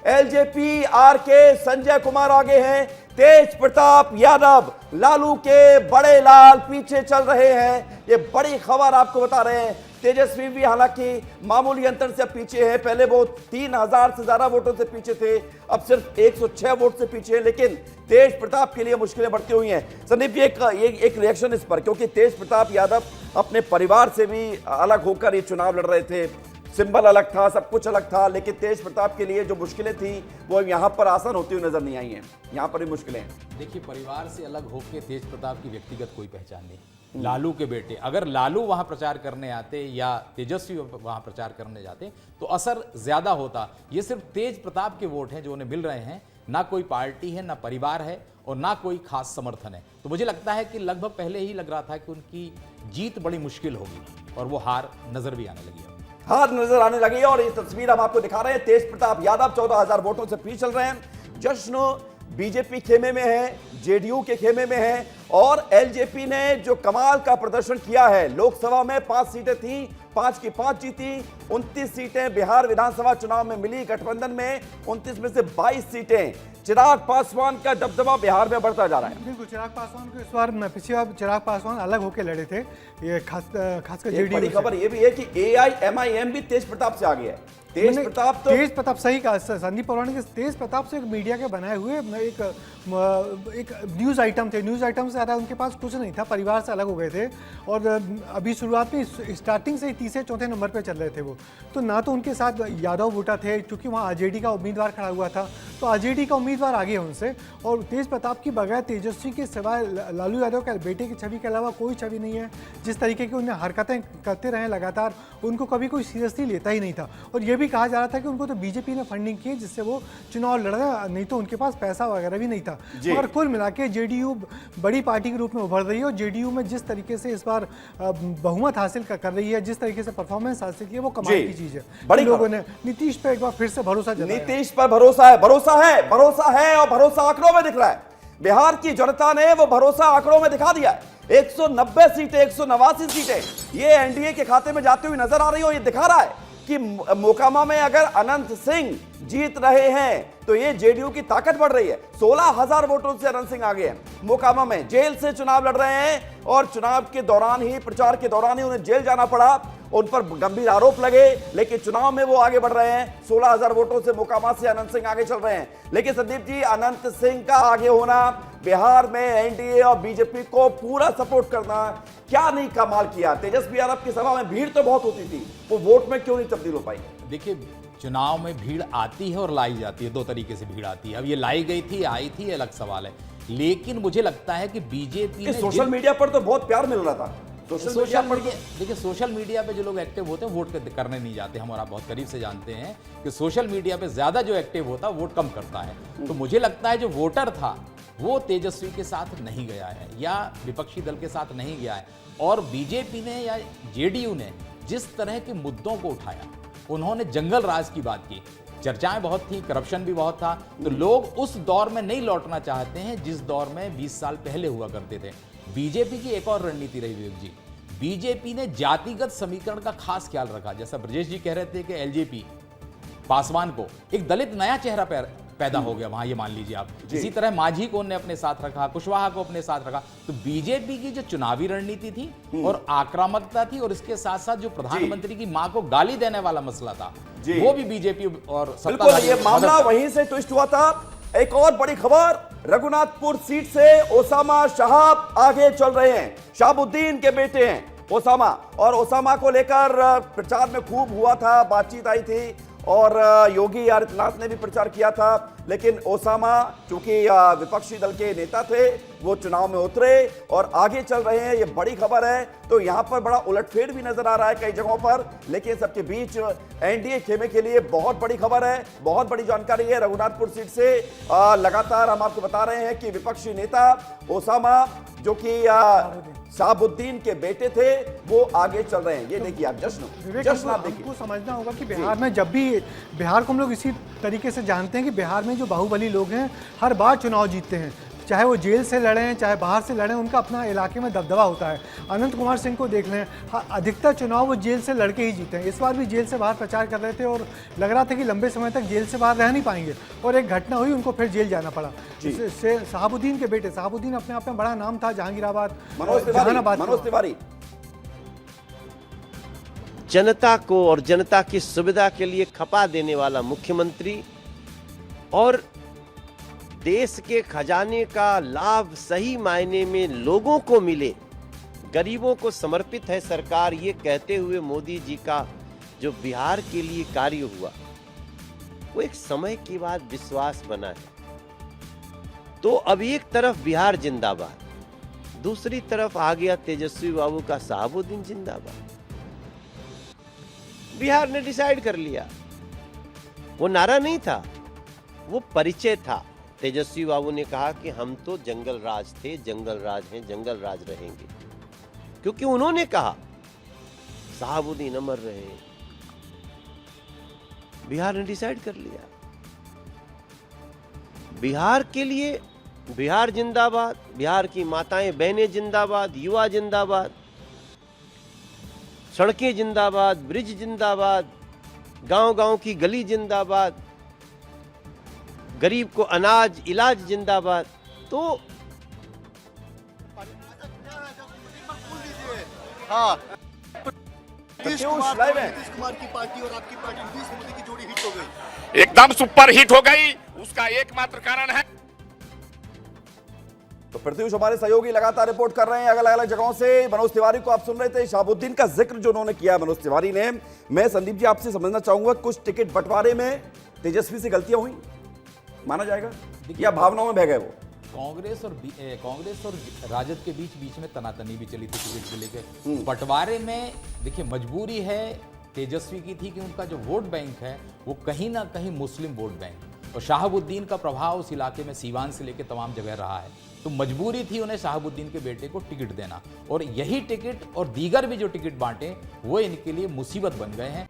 एलजेपी आर के संजय कुमार आगे हैं, तेज प्रताप यादव लालू के बड़े लाल पीछे चल रहे हैं। ये बड़ी खबर आपको बता रहे हैं। तेजस्वी भी हालांकि मामूली अंतर से पीछे है, पहले वो 3,000 से ज्यादा वोटों से पीछे थे, अब सिर्फ 106 वोट से पीछे है, लेकिन तेज प्रताप के लिए मुश्किलें बढ़ती हुई हैं। संदीप जी, एक रिएक्शन इस पर, क्योंकि तेज प्रताप यादव अपने परिवार से भी अलग होकर ये चुनाव लड़ रहे थे, सिंबल अलग था, सब कुछ अलग था, लेकिन तेज प्रताप के लिए जो मुश्किलें थी वो यहाँ पर आसान होती हुई नजर नहीं आई हैं, यहाँ पर भी मुश्किलें हैं। देखिए, परिवार से अलग होकर तेज प्रताप की व्यक्तिगत कोई पहचान नहीं। लालू के बेटे, अगर लालू वहां प्रचार करने आते या तेजस्वी वहां प्रचार करने जाते तो असर ज्यादा होता। ये सिर्फ तेज प्रताप के वोट हैं जो उन्हें मिल रहे हैं, ना कोई पार्टी है, ना परिवार है, और ना कोई खास समर्थन है। तो मुझे लगता है कि लगभग पहले ही लग रहा था कि उनकी जीत बड़ी मुश्किल होगी, और वो हार नजर भी आने लगी है। हार नजर आने लगी है, और ये तस्वीर हम आपको दिखा रहे हैं। तेज प्रताप यादव 14,000 वोटों से पीछे चल रहे हैं। जश्न बीजेपी खेमे में है, जेडीयू के खेमे में है, और एलजेपी ने जो कमाल का प्रदर्शन किया है, लोकसभा में 5 सीटें थी, 5 की 5 जीती, 29 सीटें बिहार विधानसभा चुनाव में मिली गठबंधन में, 29 में से 22 सीटें। चिराग पासवान का दबदबा बिहार में बढ़ता जा रहा है। बिल्कुल, चिराग पासवान को इस बार, पिछली बार चिराग पासवान अलग होकर लड़े थे, ये खासकर जेडीयू। बड़ी खबर ये भी है कि एआईएमआईएम भी तेज प्रताप से आ गया है। तेज प्रताप सही कहा संदीप पौराणिक, तेज प्रताप से एक मीडिया के बनाए हुए एक न्यूज़ आइटम थे, न्यूज़ आइटम से ज़्यादा उनके पास कुछ नहीं था, परिवार से अलग हो गए थे, और अभी शुरुआत में स्टार्टिंग से ही तीसरे चौथे नंबर पे चल रहे थे वो। तो ना तो उनके साथ यादव वोटा थे, क्योंकि वहाँ आरजेडी का उम्मीदवार खड़ा हुआ था, तो आरजेडी का उम्मीदवार आगे है उनसे, और तेज प्रताप की बगैर तेजस्वी के सिवाय लालू यादव के बेटे की छवि के अलावा कोई छवि नहीं है। जिस तरीके की उन्हें हरकतें करते रहे लगातार, उनको कभी कोई सीरियसली लेता ही नहीं था, और ये भी कहा जा रहा था कि उनको तो बीजेपी ने फंडिंग की जिससे वो चुनाव लड़ रहे, नहीं तो उनके पास पैसा वगैरह भी नहीं था। और कुल मिला के जेडीयू बड़ी पार्टी के रूप में उभर रही है, और जेडीयू में जिस तरीके से इस बार बहुमत हासिल कर रही है, जिस तरीके से परफॉर्मेंस हासिल की है, वो कमाल की चीज है। बड़ी लोगों ने नीतीश पे एक बार फिर से भरोसा जताया। नीतीश पर भरोसा है, और भरोसा आंकड़ों में दिख रहा है। बिहार की जनता ने वो भरोसा आंकड़ों में दिखा दिया है। 190 सीटें, 189 सीटें ये एनडीए के खाते में जाती हुई नजर आ रही हो। ये दिखा रहा है कि मोकामा में अगर अनंत सिंह जीत रहे हैं तो ये जेडीयू की ताकत बढ़ रही है। 16,000 वोटों से अनंत सिंह आगे हैं। मोकामा में जेल से चुनाव लड़ रहे हैं, और चुनाव के दौरान ही, प्रचार के दौरान ही उन्हें जेल जाना पड़ा, उन पर गंभीर आरोप लगे, लेकिन चुनाव में वो आगे बढ़ रहे हैं। 16,000 वोटों से मोकामा से अनंत सिंह आगे चल रहे हैं। लेकिन संदीप जी, अनंत सिंह का आगे होना, बिहार में एनडीए और बीजेपी को पूरा सपोर्ट करना, क्या नहीं कमाल किया। तेजस्वी यादव की सभा में भीड़ तो बहुत होती थी, वो वोट में क्यों नहीं तब्दील हो पाई? देखिए, चुनाव में भीड़ आती है और लाई जाती है, दो तरीके से भीड़ आती है। अब ये लाई गई थी, आई थी, अलग सवाल है। लेकिन मुझे लगता है कि बीजेपी ने सोशल मीडिया पर तो बहुत प्यार मिल रहा था। सोशल मीडिया, देखिए, सोशल मीडिया पे जो लोग एक्टिव होते हैं वोट करने नहीं जाते। हम और आप बहुत करीब से जानते हैं कि सोशल मीडिया पे ज्यादा जो एक्टिव होता है वोट कम करता है। तो मुझे लगता है जो वोटर था वो तेजस्वी के साथ नहीं गया है, या विपक्षी दल के साथ नहीं गया है, और बीजेपी ने या जेडीयू ने जिस तरह के मुद्दों को उठाया, उन्होंने जंगल राज की बात की, चर्चाएं बहुत थी, करप्शन भी बहुत था, तो लोग उस दौर में नहीं लौटना चाहते हैं जिस दौर में 20 साल पहले हुआ करते थे। बीजेपी की एक और रणनीति रही विवेक जी, बीजेपी ने जातिगत समीकरण का खास ख्याल रखा। जैसा ब्रजेश जी कह रहे थे कि एलजेपी पासवान को एक दलित नया चेहरा पैदा हो गया वहां, ये मान लीजिए आप। इसी तरह मांझी को उन्होंने अपने साथ रखा, कुशवाहा को अपने साथ रखा। तो बीजेपी की जो चुनावी रणनीति थी और आक्रामकता थी, और इसके साथ साथ जो प्रधानमंत्री की मां को गाली देने वाला मसला था, वो भी बीजेपी और बिल्कुल ये मामला वहीं से ट्विस्ट हुआ था। एक और बड़ी खबर, रघुनाथपुर सीट से ओसामा शहाब आगे चल रहे हैं। शहाबुद्दीन के बेटे हैं ओसामा, और ओसामा को लेकर प्रचार में खूब हुआ था, बातचीत आई थी, और योगी आदित्यनाथ ने भी प्रचार किया था। लेकिन ओसामा चूंकि विपक्षी दल के नेता थे, वो चुनाव में उतरे और आगे चल रहे हैं, ये बड़ी खबर है। तो यहां पर बड़ा उलटफेर भी नजर आ रहा है कई जगहों पर, लेकिन सबके बीच एनडीए खेमे के लिए बहुत बड़ी खबर है, बहुत बड़ी जानकारी है। रघुनाथपुर सीट से लगातार हम आपको बता रहे हैं कि विपक्षी नेता ओसामा, जो कि शहाबुद्दीन के बेटे थे, वो आगे चल रहे हैं। ये देखिए आप जश्न आप देखिए। हमको समझना होगा कि बिहार में जब भी, बिहार को हम लोग इसी तरीके से जानते हैं कि बिहार में जो बाहुबली लोग हैं हर बार चुनाव जीतते हैं, चाहे वो जेल से लड़ें चाहे बाहर से लड़ें, उनका अपना इलाके में दबदबा होता है। अनंत कुमार सिंह को देख लें, अधिकतर चुनाव वो जेल से लड़के ही जीते हैं। इस बार भी जेल से बाहर प्रचार कर रहे थे और लग रहा था कि लंबे समय तक जेल से बाहर रह नहीं पाएंगे, और एक घटना हुई, उनको फिर जेल जाना पड़ा। शहाबुद्दीन के बेटे, शहाबुद्दीन अपने आप में बड़ा नाम था, जहांगीराबाद, मनोज तिवारी। जनता को और जनता की सुविधा के लिए खपा देने वाला मुख्यमंत्री, और देश के खजाने का लाभ सही मायने में लोगों को मिले, गरीबों को समर्पित है सरकार, ये कहते हुए मोदी जी का जो बिहार के लिए कार्य हुआ, वो एक समय के बाद विश्वास बना है। तो अब एक तरफ बिहार जिंदाबाद, दूसरी तरफ आ गया तेजस्वी बाबू का शहाबुद्दीन जिंदाबाद। बिहार ने डिसाइड कर लिया, वो नारा नहीं था, वो परिचय था। तेजस्वी बाबू ने कहा कि हम तो जंगल राज थे, जंगल राज हैं, जंगल राज रहेंगे, क्योंकि उन्होंने कहा शहाबुद्दीन अमर रहे। बिहार ने डिसाइड कर लिया, बिहार के लिए बिहार जिंदाबाद, बिहार की माताएं बहनें जिंदाबाद, युवा जिंदाबाद, सड़कें जिंदाबाद, ब्रिज जिंदाबाद, गांव-गांव की गली जिंदाबाद, गरीब को अनाज इलाज जिंदाबाद। तो हाँ, नीतीश कुमार की पार्टी और आपकी पार्टी नीतीश मोदी की जोड़ी हिट हो गई, एकदम सुपर हिट हो गई। उसका एकमात्र कारण है, तो प्रत्युष हमारे सहयोगी लगातार रिपोर्ट कर रहे हैं अलग अलग जगहों से। मनोज तिवारी को आप सुन रहे थे, शहाबुद्दीन का जिक्र जो उन्होंने किया मनोज तिवारी ने। मैं संदीप जी आपसे समझना चाहूंगा, कुछ टिकट बंटवारे में तेजस्वी से गलतियां हुई, माना जाएगा, या भावनाओं में बह गए वो? कांग्रेस और राजद के बीच में तनातनी भी चली थी टिकट को लेकर। बंटवारे में देखिए मजबूरी है तेजस्वी की थी कि उनका जो वोट बैंक है वो कहीं ना कहीं मुस्लिम वोट बैंक, और शहाबुद्दीन का प्रभाव उस इलाके में सीवान से लेकर तमाम जगह रहा है, तो मजबूरी थी उन्हें शहाबुद्दीन के बेटे को टिकट देना, और यही टिकट और दीगर भी जो टिकट बांटे वो इनके लिए मुसीबत बन गए हैं।